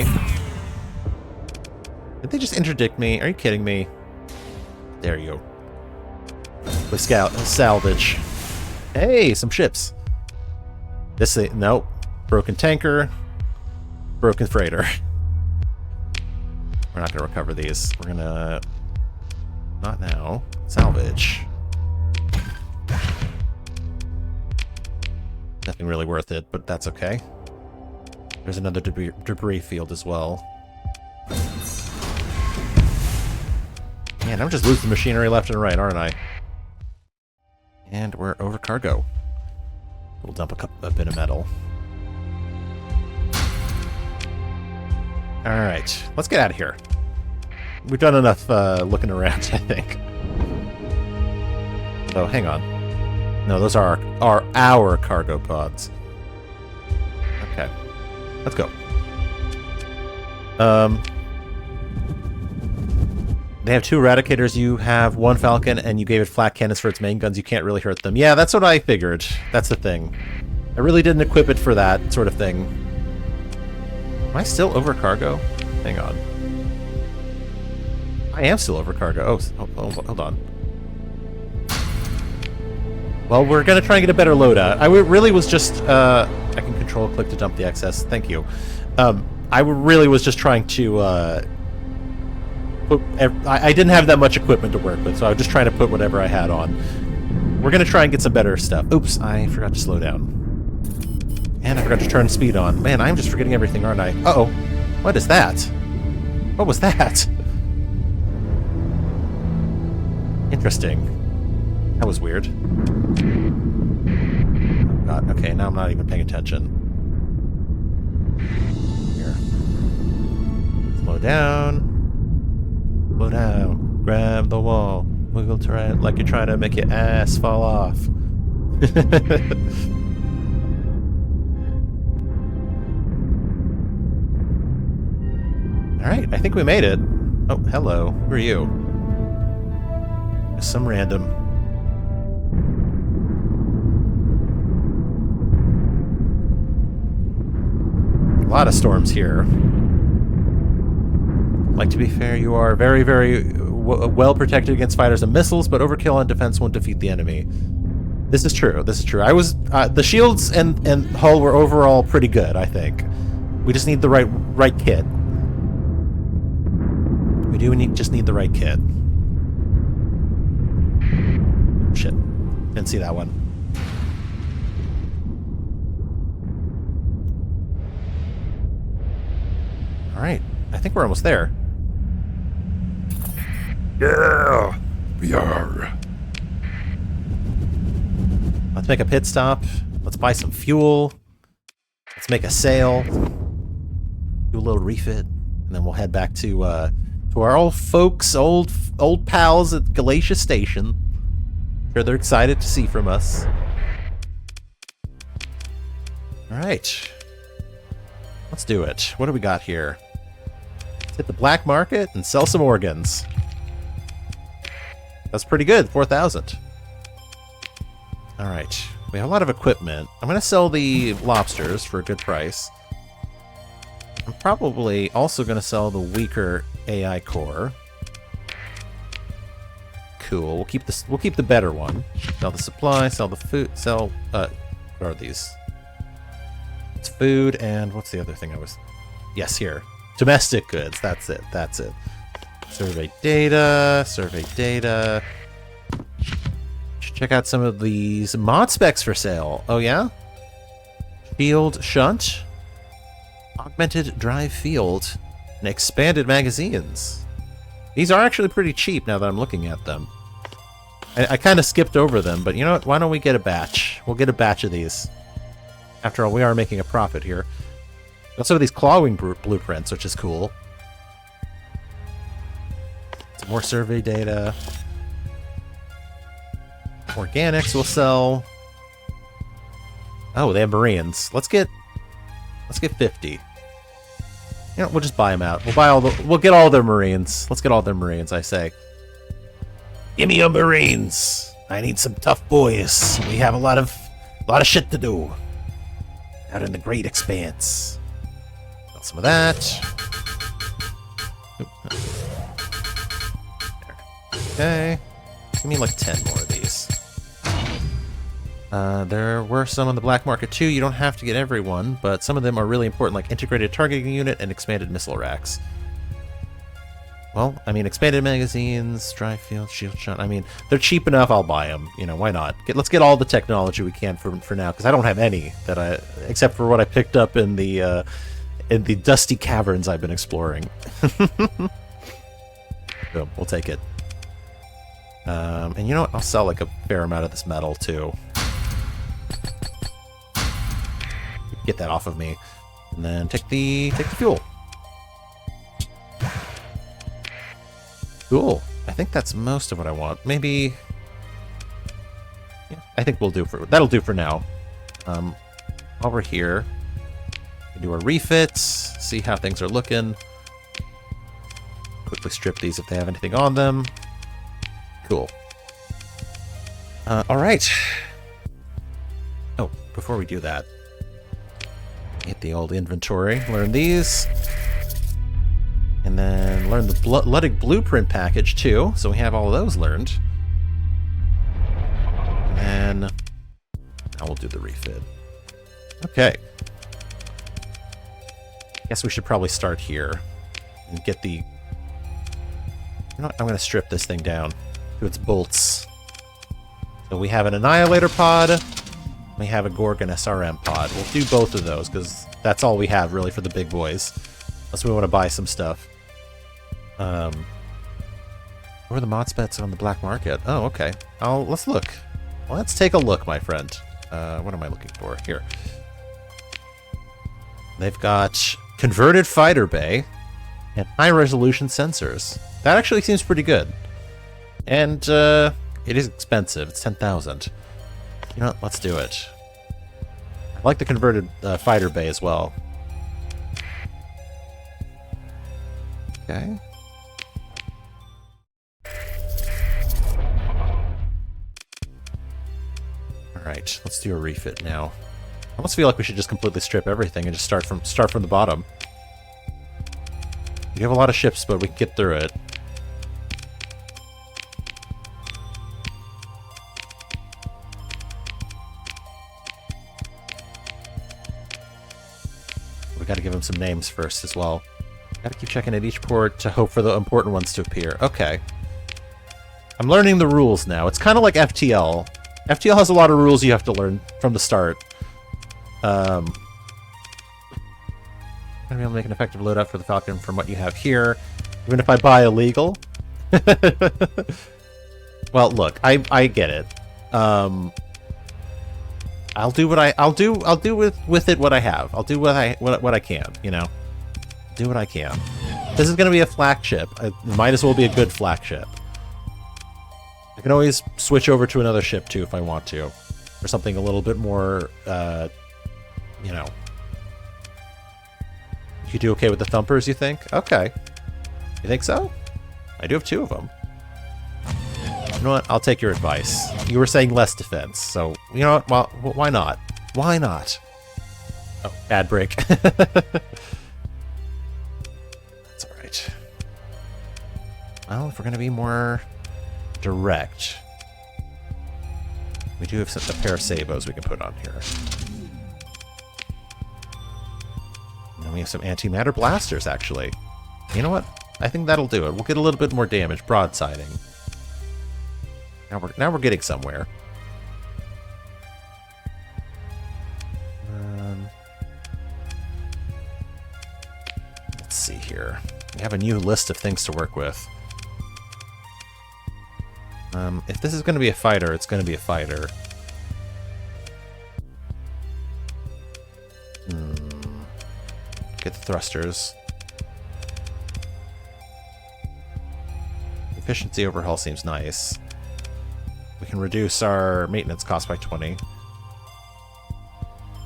Did they just interdict me? Are you kidding me? There you go. With salvage. Hey, some ships. This thing... Nope. Broken tanker. Broken freighter. We're not going to recover these. We're going to... Not now. Salvage. Nothing really worth it, but that's okay. There's another debris field as well. Man, I'm just losing machinery left and right, aren't I? And we're over cargo. We'll dump a bit of metal. Alright, let's get out of here. We've done enough looking around, I think. Oh, hang on. No, those are our cargo pods. Okay. Let's go. They have 2 Eradicators, you have 1 Falcon, and you gave it flak cannons for its main guns. You can't really hurt them. Yeah, that's what I figured. That's the thing. I really didn't equip it for that sort of thing. Am I still over cargo? Hang on. I am still over cargo. Oh, hold on. Well, we're going to try and get a better loadout. I really was just... I can control click to dump the excess. Thank you. I really was just trying to... I didn't have that much equipment to work with, so I was just trying to put whatever I had on. We're going to try and get some better stuff. Oops, I forgot to slow down. And I forgot to turn speed on. Man, I'm just forgetting everything, aren't I? Uh-oh. What is that? What was that? Interesting. That was weird. Oh, God. Okay, now I'm not even paying attention. Here. Slow down. Slow down. Grab the wall. Wiggle to right like you're trying to make your ass fall off. Alright, I think we made it. Oh, hello. Who are you? Just some random. A lot of storms here. Like, to be fair, you are very, very well protected against fighters and missiles, but overkill on defense won't defeat the enemy. This is true. This is true. I was the shields and hull were overall pretty good, I think. We just need the right kit. We do just need the right kit. Shit. Didn't see that one. Alright. I think we're almost there. Yeah! We are. Let's make a pit stop. Let's buy some fuel. Let's make a sail. Do a little refit. And then we'll head back to our old folks, old pals at Galatia Station. Sure they're excited to see from us. Alright. Let's do it. What do we got here? Let's hit the black market and sell some organs. That's pretty good, 4,000. Alright, we have a lot of equipment. I'm going to sell the lobsters for a good price. I'm probably also going to sell the weaker AI core. Cool, we'll keep the better one. Sell the supply, sell the food, sell, what are these? It's food, and what's the other thing I was... Yes, here. Domestic goods, that's it. Survey data. Should check out some of these mod specs for sale. Oh yeah? Field shunt, augmented drive field, and expanded magazines. These are actually pretty cheap now that I'm looking at them. I kind of skipped over them, but you know what? Why don't we get a batch? We'll get a batch of these. After all, we are making a profit here. Also have these clawing blueprints, which is cool. Some more survey data. Organics will sell. Oh, they have Marines. Let's get 50. You know, we'll just buy them out. We'll get all their Marines. Let's get all their Marines, I say. Give me your Marines. I need some tough boys. We have a lot of shit to do out in the great expanse. Got some of that. Okay. Give me like 10 more of these. There were some on the black market too. You don't have to get everyone, but some of them are really important, like integrated targeting unit and expanded missile racks. Well, I mean, expanded magazines, dry field, shield shot. I mean, they're cheap enough. I'll buy them. You know, why not? Let's get all the technology we can for now, because I don't have any except for what I picked up in the dusty caverns I've been exploring. So we'll take it. And you know what? I'll sell like a fair amount of this metal too. Get that off of me, and then take the fuel. Cool. I think that's most of what I want. Maybe. Yeah, I think that'll do for now. While we're here, We do our refits, see how things are looking. Quickly strip these if they have anything on them. Cool. Alright. Oh, before we do that, hit the old inventory, learn these. And then learn the Luddic Blueprint package, too. So we have all of those learned. And then now we'll do the refit. Okay. Guess we should probably start here and get the... You know what? I'm going to strip this thing down to its bolts. So we have an Annihilator pod. We have a Gorgon SRM pod. We'll do both of those because that's all we have really for the big boys. Unless we want to buy some stuff. What are the mod specs on the black market? Oh, okay. Let's look. Let's take a look, my friend. What am I looking for? Here. They've got converted fighter bay and high-resolution sensors. That actually seems pretty good. And it is expensive. It's 10,000. You know what? Let's do it. I like the converted fighter bay as well. Okay. Alright, let's do a refit now. I almost feel like we should just completely strip everything and just start from the bottom. We have a lot of ships, but we can get through it. We gotta give them some names first as well. Gotta keep checking at each port to hope for the important ones to appear. Okay. I'm learning the rules now. It's kind of like FTL. FTL has a lot of rules you have to learn from the start. I'm gonna be able to make an effective loadout for the Falcon from what you have here, even if I buy illegal. Well, look, I get it. I'll do what I'll do with it what I have. I'll do what I can, you know. Do what I can. This is gonna be a flagship. It might as well be a good flagship. I can always switch over to another ship too if I want to, or something a little bit more, you know. You do okay with the Thumpers, you think? Okay. You think so? I do have 2 of them. You know what? I'll take your advice. You were saying less defense, so you know what? Well, why not? Why not? Oh, ad break. That's alright. Well, if we're gonna be more direct, we do have a pair of sabos we can put on here. And then we have some antimatter blasters, actually. You know what? I think that'll do it. We'll get a little bit more damage broadsiding. Now we're getting somewhere. Let's see here. We have a new list of things to work with. If this is going to be a fighter, it's going to be a fighter. Get the thrusters. Efficiency overhaul seems nice. We can reduce our maintenance cost by 20.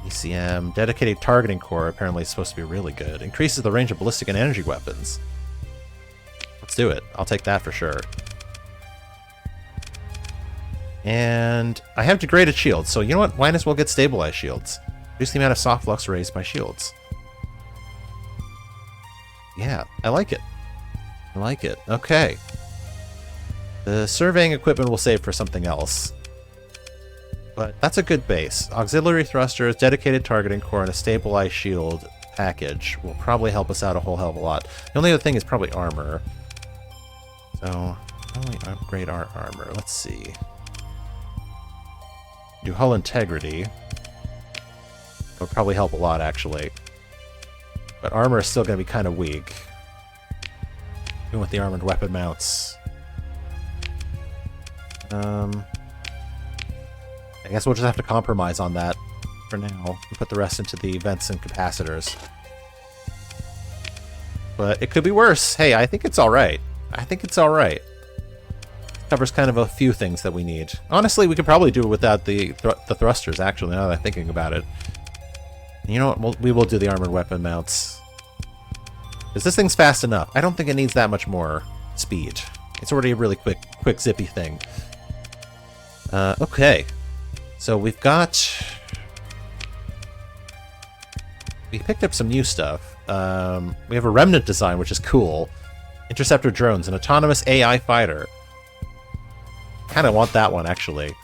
ECM. Dedicated targeting core apparently is supposed to be really good. Increases the range of ballistic and energy weapons. Let's do it. I'll take that for sure. And I have degraded shields, so you know what? Might as well get stabilized shields. Reduce the amount of soft flux raised by shields. Yeah, I like it. I like it. Okay. The surveying equipment we'll save for something else. But that's a good base. Auxiliary thrusters, dedicated targeting core, and a stabilized shield package will probably help us out a whole hell of a lot. The only other thing is probably armor. So, how do we upgrade our armor? Let's see. Do hull integrity. That would probably help a lot, actually. But armor is still going to be kind of weak. Even with the armored weapon mounts. I guess we'll just have to compromise on that for now. And put the rest into the vents and capacitors. But it could be worse. Hey, I think it's alright. I think it's alright. Covers kind of a few things that we need. Honestly, we could probably do it without the thrusters, actually, now that I'm thinking about it. You know what? We will do the armored weapon mounts. Because this thing's fast enough. I don't think it needs that much more speed. It's already a really quick zippy thing. Okay. So we've got... We picked up some new stuff. We have a remnant design, which is cool. Interceptor drones, an autonomous AI fighter. Kind of want that one, actually.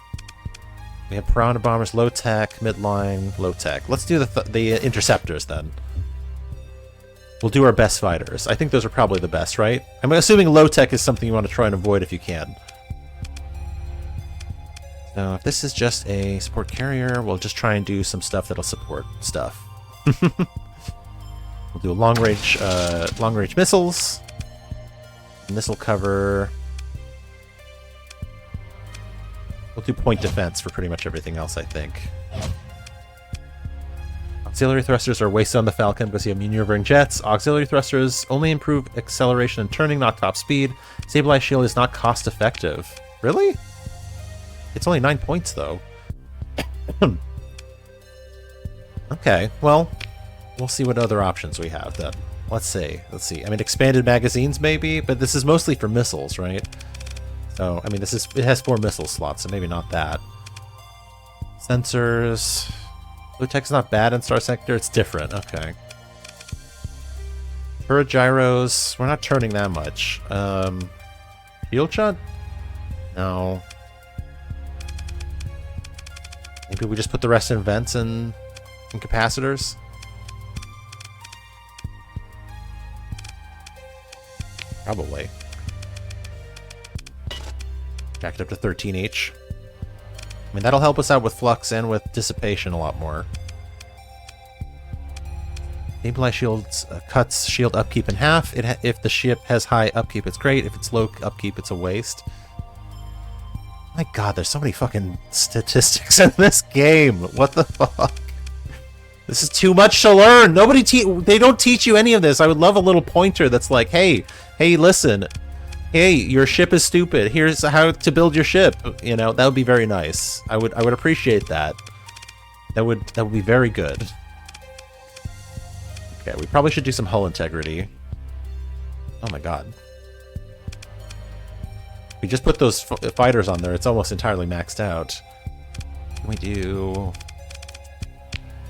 We have Piranha bombers, low tech, midline, low tech. Let's do the interceptors then. We'll do our best fighters. I think those are probably the best, right? I'm assuming low tech is something you want to try and avoid if you can. So if this is just a support carrier, we'll just try and do some stuff that'll support stuff. We'll do long range missiles. Missile cover. We'll do point defense for pretty much everything else, I think. Auxiliary thrusters are wasted on the Falcon because you have maneuvering jets. Auxiliary thrusters only improve acceleration and turning, not top speed. Stabilized shield is not cost effective. Really? It's only 9 points, though. Okay, well, we'll see what other options we have then. Let's see. I mean, expanded magazines maybe, but this is mostly for missiles, right? So, I mean, it has 4 missile slots, so maybe not that. Sensors. Blue tech's not bad in Starsector, it's different. Okay. Turret gyros. We're not turning that much. Field shot? No. Maybe we just put the rest in vents and capacitors? Probably. Jacked up to 13H. I mean, that'll help us out with flux and with dissipation a lot more. Stabilized shields cuts shield upkeep in half. If the ship has high upkeep, it's great. If it's low upkeep, it's a waste. My god, there's so many fucking statistics in this game. What the fuck? This is too much to learn. They don't teach you any of this. I would love a little pointer that's like, hey, listen. Hey, your ship is stupid. Here's how to build your ship. You know, that would be very nice. I would appreciate that. That would be very good. Okay, we probably should do some hull integrity. Oh my god. We just put those fighters on there. It's almost entirely maxed out. Can we do...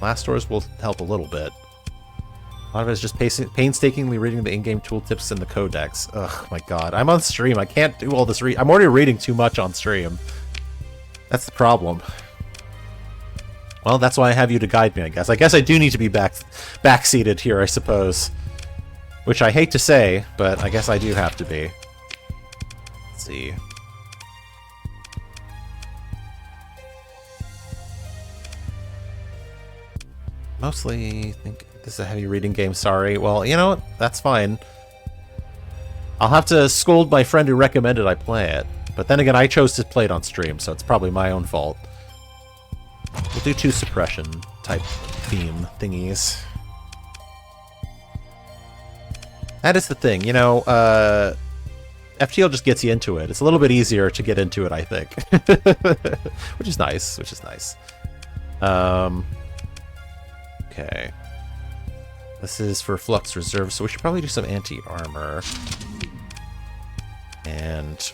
Blast doors will help a little bit. A lot of it is just painstakingly reading the in-game tooltips and the codex. Ugh, my god. I'm on stream. I can't do all this I'm already reading too much on stream. That's the problem. Well, that's why I have you to guide me, I guess. I guess I do need to be backseated here, I suppose. Which I hate to say, but I guess I do have to be. Let's see. Mostly think this is a heavy reading game, sorry. Well, you know what? That's fine. I'll have to scold my friend who recommended I play it. But then again, I chose to play it on stream, so it's probably my own fault. We'll do 2 suppression type theme thingies. That is the thing, you know, FTL just gets you into it. It's a little bit easier to get into it, I think. Which is nice, Okay. This is for Flux Reserve, so we should probably do some anti-armor. And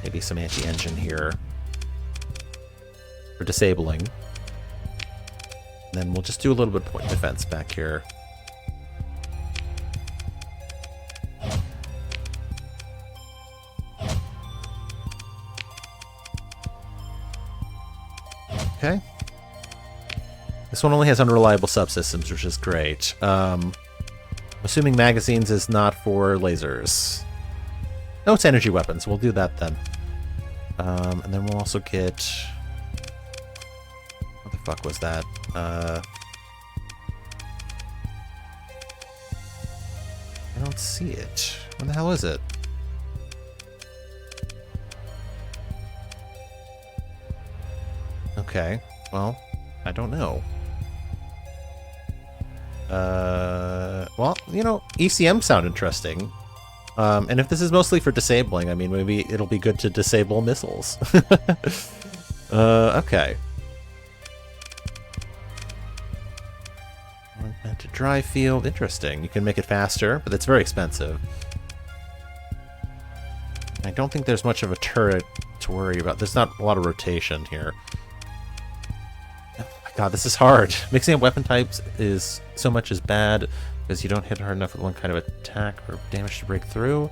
maybe some anti-engine here. For disabling. And then we'll just do a little bit of point defense back here. Okay. This one only has unreliable subsystems, which is great. Assuming magazines is not for lasers. No, it's energy weapons. We'll do that then. And then we'll also get... What the fuck was that? I don't see it. Where the hell is it? Okay, well, I don't know. Well, you know, ECM sound interesting. And if this is mostly for disabling, I mean, maybe it'll be good to disable missiles. Okay. To dry field. Interesting. You can make it faster, but it's very expensive. I don't think there's much of a turret to worry about. There's not a lot of rotation here. Oh my god, this is hard. Mixing up weapon types is so much as bad because you don't hit hard enough with one kind of attack or damage to break through.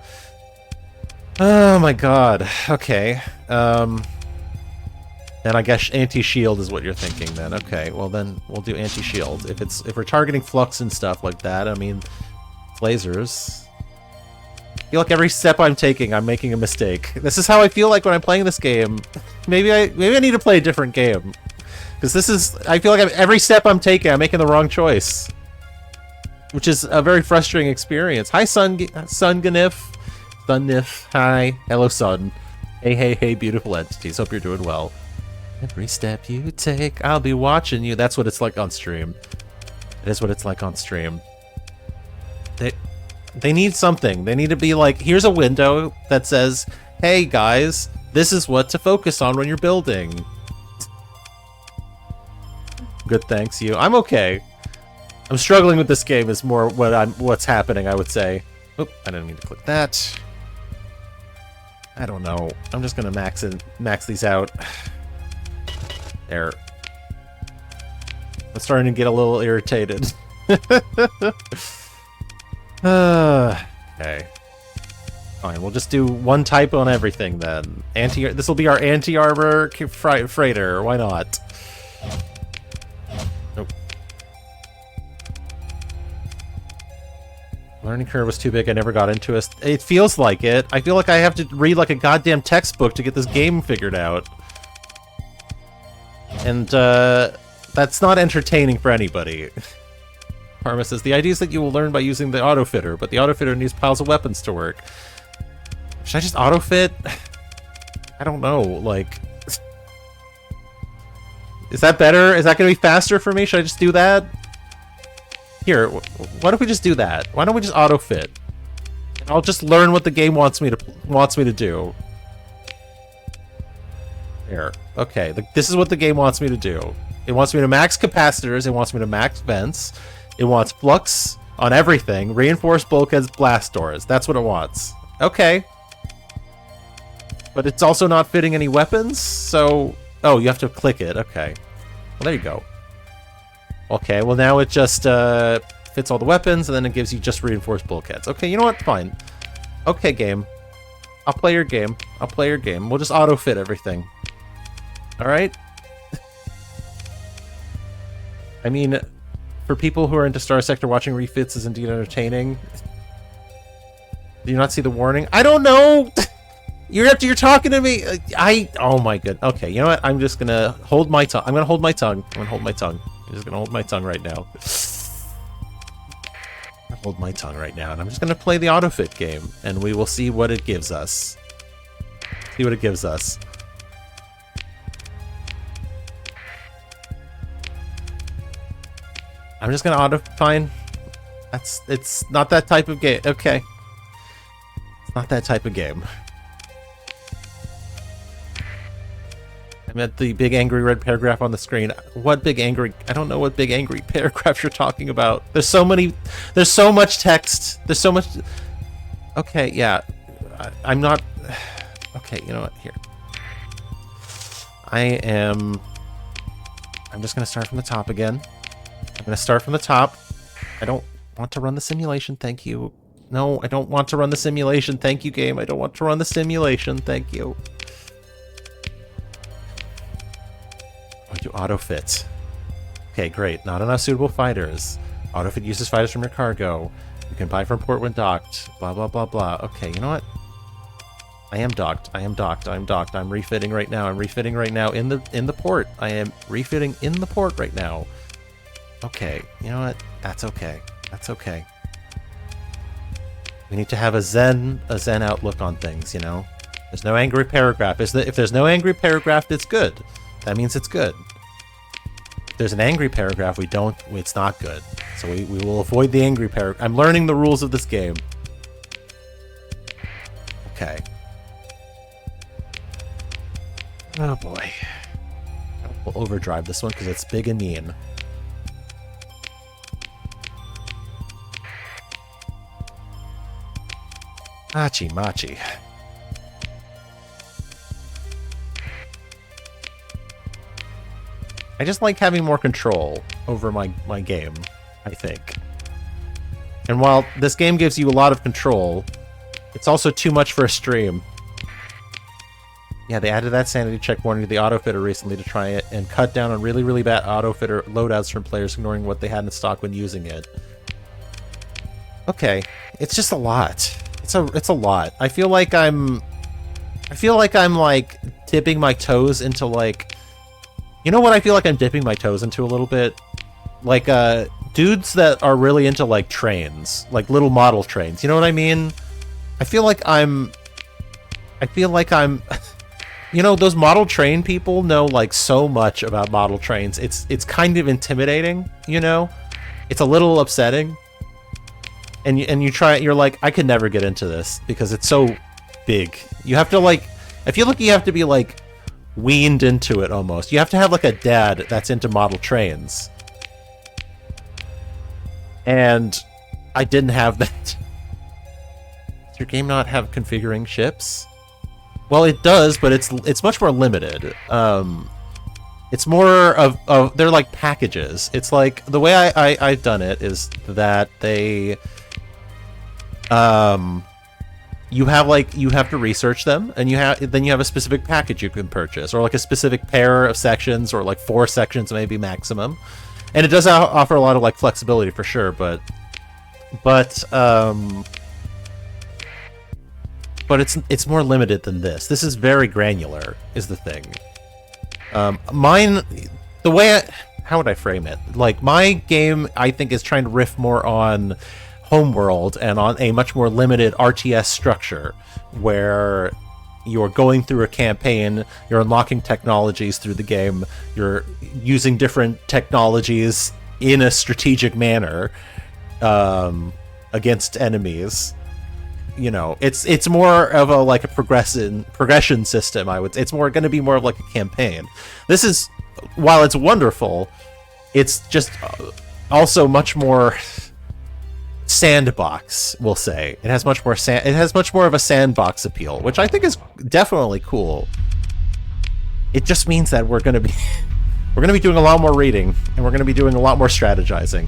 Oh my god. Okay. Then I guess anti-shield is what you're thinking then. Okay, well then we'll do anti-shield. If we're targeting flux and stuff like that, I mean lasers. I feel like every step I'm taking, I'm making a mistake. This is how I feel like when I'm playing this game. Maybe I need to play a different game. Because I feel like every step I'm taking, I'm making the wrong choice. Which is a very frustrating experience. Hi, Sunganif. Sunnif. Hi. Hello, Sun. Hey, beautiful entities. Hope you're doing well. Every step you take, I'll be watching you. That's what it's like on stream. It is what it's like on stream. They need something. They need to be like, here's a window that says, hey guys, this is what to focus on when you're building. Good, thanks you. I'm okay. I'm struggling with this game is more what's happening, I would say. Oop, I didn't mean to click that. I don't know. I'm just gonna max these out. There. I'm starting to get a little irritated. Okay. Fine, we'll just do one type on everything then. This will be our anti-armor freighter. Why not? Nope. Learning curve was too big. I never got into it. It feels like it. I feel like I have to read like a goddamn textbook to get this game figured out. And that's not entertaining for anybody. Parma says, the idea is that you will learn by using the auto-fitter, but the auto-fitter needs piles of weapons to work. Should I just auto-fit? I don't know, like... Is that better? Is that going to be faster for me? Should I just do that? Here, why don't we just do that? Why don't we just auto-fit? And I'll just learn what the game wants me to do. There. Okay, this is what the game wants me to do. It wants me to max capacitors, it wants me to max vents, it wants flux on everything, reinforced bulkheads, blast doors. That's what it wants. Okay. But it's also not fitting any weapons, so... Oh, you have to click it. Okay. Well, there you go. Okay, well now it just fits all the weapons, and then it gives you just reinforced bulkheads. Okay, you know what? Fine. Okay, game. I'll play your game. I'll play your game. We'll just auto-fit everything. Alright? I mean... For people who are into Starsector, watching refits is indeed entertaining. Do you not see the warning? I don't know! You're talking to me! Oh my god. Okay, you know what? I'm just gonna hold my tongue. I'm gonna hold my tongue. I'm just gonna hold my tongue right now. Hold my tongue right now, and I'm just gonna play the auto-fit game, and we will see what it gives us. See what it gives us. I'm just gonna fine. It's not that type of game. Okay. It's not that type of game. I meant the big angry red paragraph on the screen. What big angry? I don't know what big angry paragraph you're talking about. There's so much text. There's so much. Okay, yeah. I'm not. Okay, you know what? Here. I'm just gonna start from the top again. I'm going to start from the top. I don't want to run the simulation, thank you. No, I don't want to run the simulation, thank you, game. I don't want to run the simulation, thank you. I do auto-fit. Okay, great. Not enough suitable fighters. Auto-fit uses fighters from your cargo. You can buy from port when docked. Blah, blah, blah, blah. Okay, you know what? I am docked. I'm refitting right now. I'm refitting right now in the port. I am refitting in the port right now. Okay, you know what? That's okay. That's okay. We need to have a zen outlook on things, you know? There's no angry paragraph. If there's no angry paragraph, it's good. That means it's good. If there's an angry paragraph, it's not good. So we will avoid the angry paragraph. I'm learning the rules of this game. Okay. Oh boy. We'll overdrive this one because it's big and mean. Machi, machi. I just like having more control over my game, I think. And while this game gives you a lot of control, it's also too much for a stream. Yeah, they added that sanity check warning to the autofitter recently to try it and cut down on really, really bad autofitter loadouts from players ignoring what they had in stock when using it. Okay, it's just a lot. It's a lot. I feel like I'm like dipping my toes into like, you know what I feel like I'm dipping my toes into a little bit? Like dudes that are really into like trains, like little model trains. You know what I mean? I feel like I'm you know, those model train people know like so much about model trains. It's kind of intimidating, you know? It's a little upsetting. And you try it, you're like, I could never get into this because it's so big. You have to like, I feel like you have to be like weaned into it almost. You have to have like a dad that's into model trains. And I didn't have that. Does your game not have configuring ships? Well, it does, but it's much more limited. It's more of they're like packages. It's like the way I've done it is that they you have to research them, and then you have a specific package you can purchase, or like a specific pair of sections, or like 4 sections maybe maximum. And it does offer a lot of like flexibility for sure, but it's more limited than this. This is very granular, is the thing. Mine, the way how would I frame it? Like, my game, I think, is trying to riff more on Homeworld and on a much more limited RTS structure, where you're going through a campaign, you're unlocking technologies through the game, you're using different technologies in a strategic manner against enemies. You know, it's more of a like a progression system. It's more going to be more of like a campaign. This is, while it's wonderful, it's just also much more sandbox, we'll say. It has much more of a sandbox appeal, which I think is definitely cool. It just means that we're going to be doing a lot more reading, and we're going to be doing a lot more strategizing.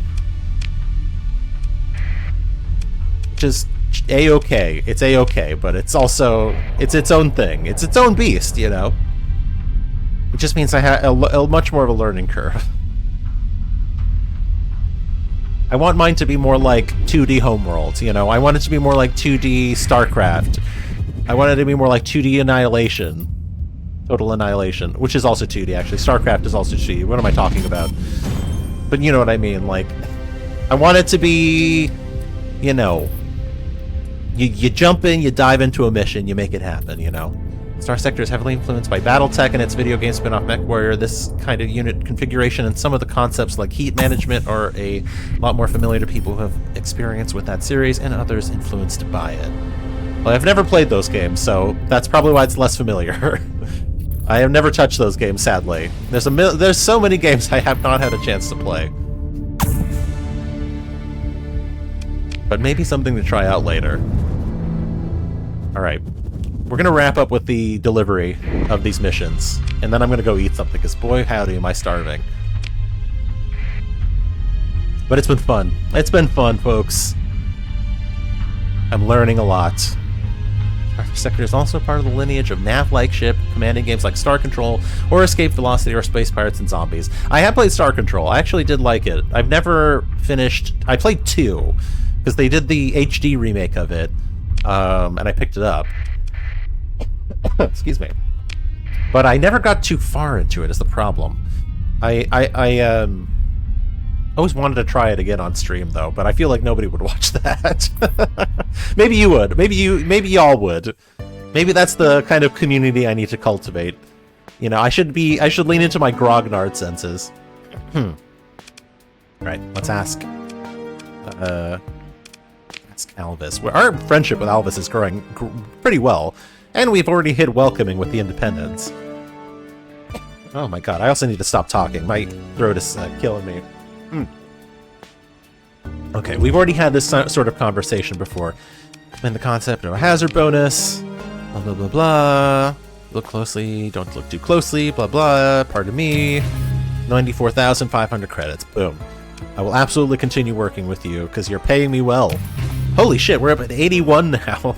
Which is a-okay. It's a-okay, but it's also it's its own thing. It's its own beast, you know. It just means I have a much more of a learning curve. I want mine to be more like 2D Homeworld, you know. I want it to be more like 2D StarCraft. I want it to be more like 2D Annihilation. Total Annihilation, which is also 2D, actually. StarCraft is also 2D. What am I talking about? But you know what I mean. Like, I want it to be, you know, you jump in, you dive into a mission, you make it happen, you know. Starsector is heavily influenced by BattleTech and its video game spin-off MechWarrior. This kind of unit configuration and some of the concepts like heat management are a lot more familiar to people who have experience with that series, and others influenced by it. Well, I've never played those games, so that's probably why it's less familiar. I have never touched those games, sadly. There's so many games I have not had a chance to play. But maybe something to try out later. Alright. We're going to wrap up with the delivery of these missions, and then I'm going to go eat something, because boy howdy am I starving. But it's been fun. It's been fun, folks. I'm learning a lot. Starsector is also part of the lineage of nav-like ship commanding games like Star Control, or Escape Velocity, or Space Pirates and Zombies. I have played Star Control. I actually did like it. I've never finished... I played 2, because they did the HD remake of it, and I picked it up. Excuse me. But I never got too far into it, is the problem. I always wanted to try it again on stream, though, but I feel like nobody would watch that. Maybe you would. Maybe y'all would. Maybe that's the kind of community I need to cultivate. You know, I should lean into my grognard senses. Right, let's ask Alvis. Our friendship with Alvis is growing pretty well. And we've already hit welcoming with the Independents. Oh my god, I also need to stop talking. My throat is killing me. Okay, we've already had this sort of conversation before. Explain the concept, no hazard bonus. Blah, blah, blah, blah. Look closely, don't look too closely, blah, blah. Pardon me. 94,500 credits. Boom. I will absolutely continue working with you because you're paying me well. Holy shit, we're up at 81 now.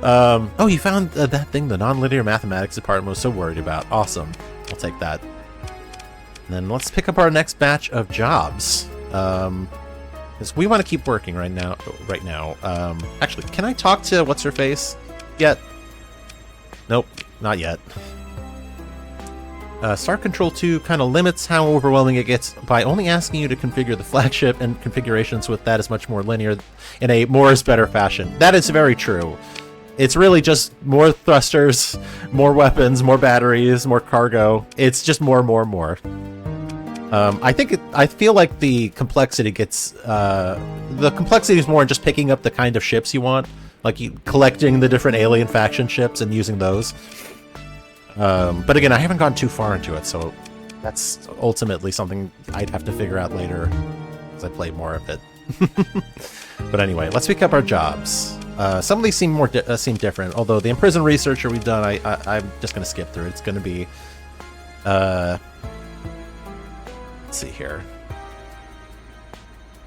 Oh, you found that thing the nonlinear mathematics department was so worried about. Awesome. I'll take that. And then let's pick up our next batch of jobs. Because we want to keep working right now. Actually, can I talk to what's-her-face yet? Nope, not yet. Star Control 2 kind of limits how overwhelming it gets by only asking you to configure the flagship, and configurations with that is much more linear in a more is better fashion. That is very true. It's really just more thrusters, more weapons, more batteries, more cargo. It's just more. I feel like the complexity gets the complexity is more in just picking up the kind of ships you want, like collecting the different alien faction ships and using those. But again, I haven't gone too far into it, so that's ultimately something I'd have to figure out later as I play more of it. But anyway, let's pick up our jobs. Some of these seem seem different, although the imprisoned researcher we've done, I'm just going to skip through. It's going to be... let's see here.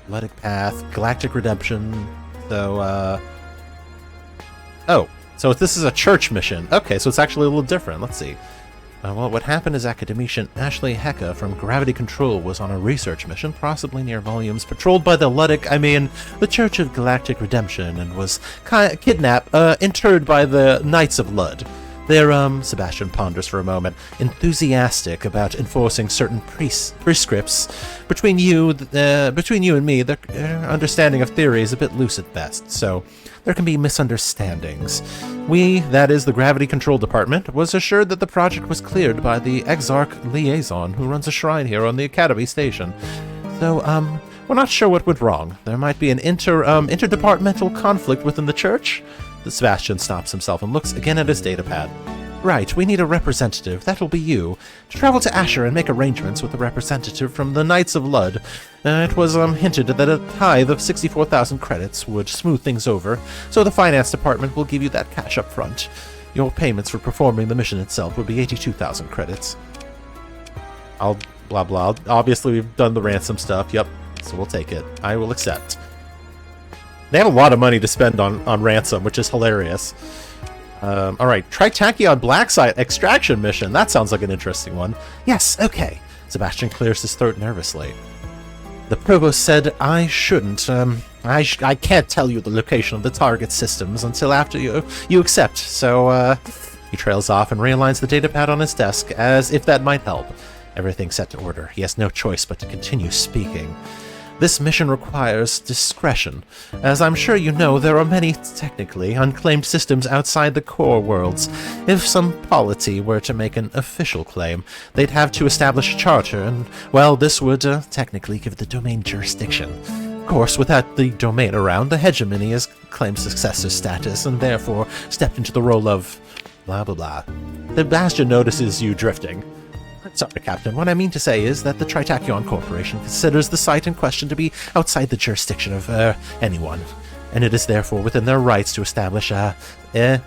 Athletic Path, Galactic Redemption, so... Oh, so this is a church mission. Okay, so it's actually a little different. Let's see. Well, what happened is academician Ashley Hecka from Gravity Control was on a research mission, possibly near volumes, patrolled by the the Church of Galactic Redemption, and was kidnapped, interred by the Knights of Lud. There, Sebastian ponders for a moment, enthusiastic about enforcing certain prescripts. Between you and me, the understanding of theory is a bit loose at best, so there can be misunderstandings. We, that is the Gravity Control Department, was assured that the project was cleared by the Exarch Liaison, who runs a shrine here on the Academy Station. So, we're not sure what went wrong. There might be an interdepartmental conflict within the church? Sebastian stops himself and looks again at his datapad. Right, we need a representative. That'll be you. To travel to Asher and make arrangements with a representative from the Knights of Lud. It was hinted that a tithe of 64,000 credits would smooth things over, so the finance department will give you that cash up front. Your payments for performing the mission itself would be 82,000 credits. I'll blah blah. Obviously, we've done the ransom stuff. Yep, so we'll take it. I will accept. They have a lot of money to spend on ransom, which is hilarious. Alright, Tritachyon Black Site extraction mission. That sounds like an interesting one. Yes, okay. Sebastian clears his throat nervously. The provost said I shouldn't. I can't tell you the location of the target systems until after you accept, so, He trails off and realigns the datapad on his desk, as if that might help. Everything set to order. He has no choice but to continue speaking. This mission requires discretion. As I'm sure you know, there are many, technically, unclaimed systems outside the core worlds. If some polity were to make an official claim, they'd have to establish a charter, and, well, this would, technically give the domain jurisdiction. Of course, without the domain around, the hegemony has claimed successor status, and therefore stepped into the role of... blah blah blah. Sebastian notices you drifting. Sorry, Captain. What I mean to say is that the Tritachyon Corporation considers the site in question to be outside the jurisdiction of, anyone, and it is therefore within their rights to establish a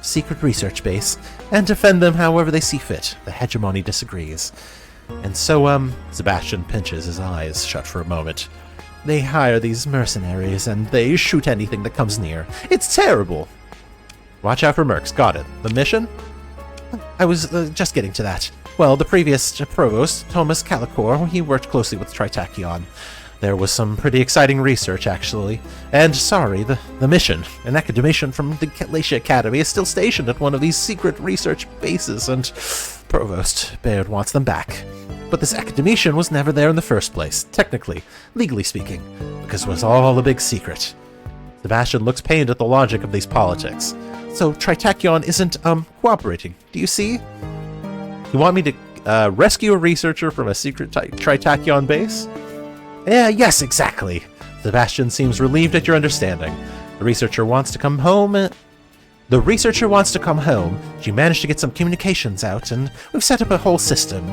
secret research base and defend them however they see fit. The hegemony disagrees. And so, Sebastian pinches his eyes shut for a moment. They hire these mercenaries, and they shoot anything that comes near. It's terrible! Watch out for mercs. Got it. The mission? I was just getting to that. Well, the previous provost, Thomas Calicor, he worked closely with Tritachyon. There was some pretty exciting research, actually. And, sorry, the mission. An academician from the Galatia Academy is still stationed at one of these secret research bases, and Provost Baird wants them back. But this academician was never there in the first place, technically, legally speaking, because it was all a big secret. Sebastian looks pained at the logic of these politics. So Tritachyon isn't, cooperating. Do you see? You want me to rescue a researcher from a secret Tritachyon base? Yes, exactly. Sebastian seems relieved at your understanding. The researcher wants to come home. She managed to get some communications out, and we've set up a whole system.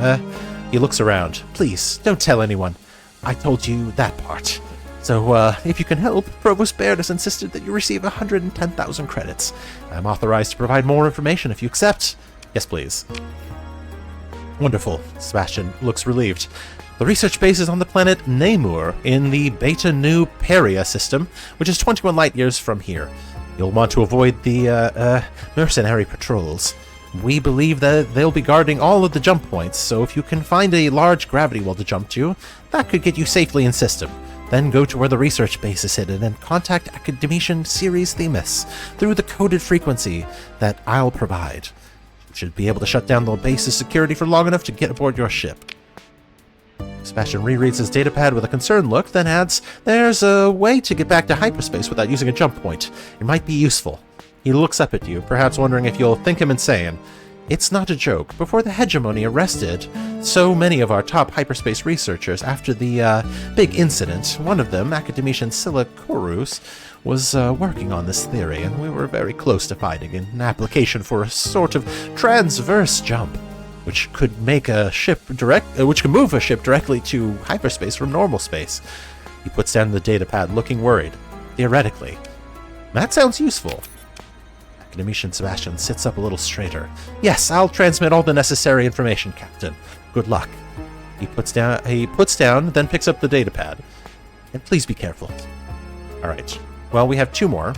He looks around. Please, don't tell anyone. I told you that part. So, if you can help, Provost Baird has insisted that you receive 110,000 credits. I'm authorized to provide more information if you accept. Yes, please. Wonderful. Sebastian looks relieved. The research base is on the planet Namur in the Beta Nu Peria system, which is 21 light years from here. You'll want to avoid the mercenary patrols. We believe that they'll be guarding all of the jump points, so if you can find a large gravity well to jump to, that could get you safely in system. Then go to where the research base is hidden and contact Academician Series Themis through the coded frequency that I'll provide. You should be able to shut down the base's security for long enough to get aboard your ship. Sebastian rereads his datapad with a concerned look, then adds, "There's a way to get back to hyperspace without using a jump point. It might be useful." He looks up at you, perhaps wondering if you'll think him insane. It's not a joke. Before the hegemony arrested so many of our top hyperspace researchers after the big incident, one of them, Academician Scylla Corus, was working on this theory, and we were very close to finding an application for a sort of transverse jump, which could make a ship which could move a ship directly to hyperspace from normal space. He puts down the datapad, looking worried. Theoretically, that sounds useful. Academician Sebastian sits up a little straighter. Yes, I'll transmit all the necessary information, Captain. Good luck. He puts down, then picks up the datapad. And please be careful. Alright. Well, we have 2 more.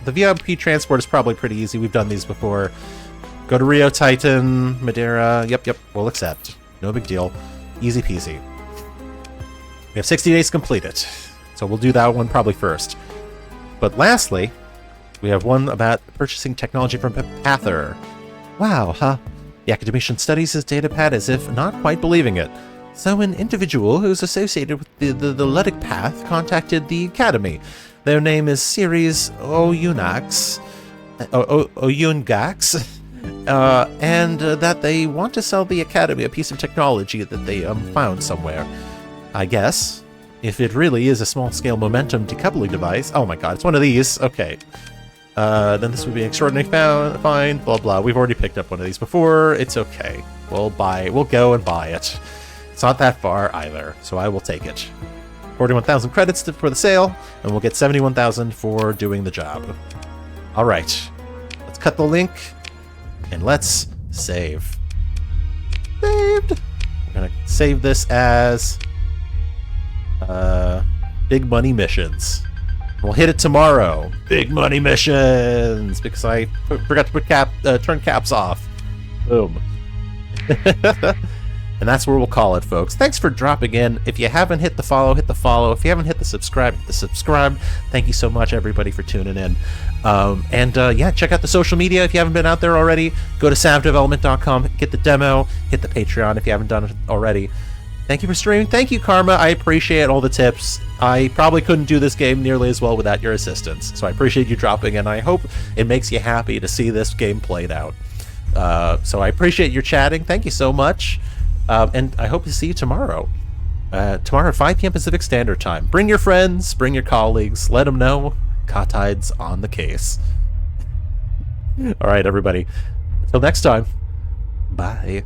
The VIP transport is probably pretty easy. We've done these before. Go to Rio Titan, Madeira. Yep, we'll accept. No big deal. Easy peasy. We have 60 days to complete it. So we'll do that one probably first. But lastly, we have one about purchasing technology from Pather. Wow, huh? The Academician studies his datapad as if not quite believing it. So an individual who's associated with the Ludic Path contacted the Academy. Their name is Ceres Oyungax, and that they want to sell the Academy a piece of technology that they found somewhere. I guess, if it really is a small-scale momentum decoupling device... Oh my god, it's one of these. Okay. Then this would be an extraordinary find, blah blah. We've already picked up one of these before. It's okay. We'll go and buy it. It's not that far either, so I will take it. 41,000 credits for the sale, and we'll get 71,000 for doing the job. Alright. Let's cut the link, and let's save. Saved! I'm gonna save this as... Big Money Missions. We'll hit it tomorrow. Big Money Missions! Because I forgot to put turn caps off. Boom. And that's where we'll call it, folks. Thanks for dropping in. If you haven't hit the follow, hit the follow. If you haven't hit the subscribe, hit the subscribe. Thank you so much, everybody, for tuning in. Yeah, check out the social media if you haven't been out there already. Go to savdevelopment.com, get the demo, hit the Patreon if you haven't done it already. Thank you for streaming. Thank you, Karma. I appreciate all the tips. I probably couldn't do this game nearly as well without your assistance. So I appreciate you dropping in. I hope it makes you happy to see this game played out. So I appreciate your chatting. Thank you so much. And I hope to see you tomorrow. Tomorrow at 5 p.m. Pacific Standard Time. Bring your friends, bring your colleagues. Let them know Kahtide's on the case. All right, everybody. Until next time. Bye.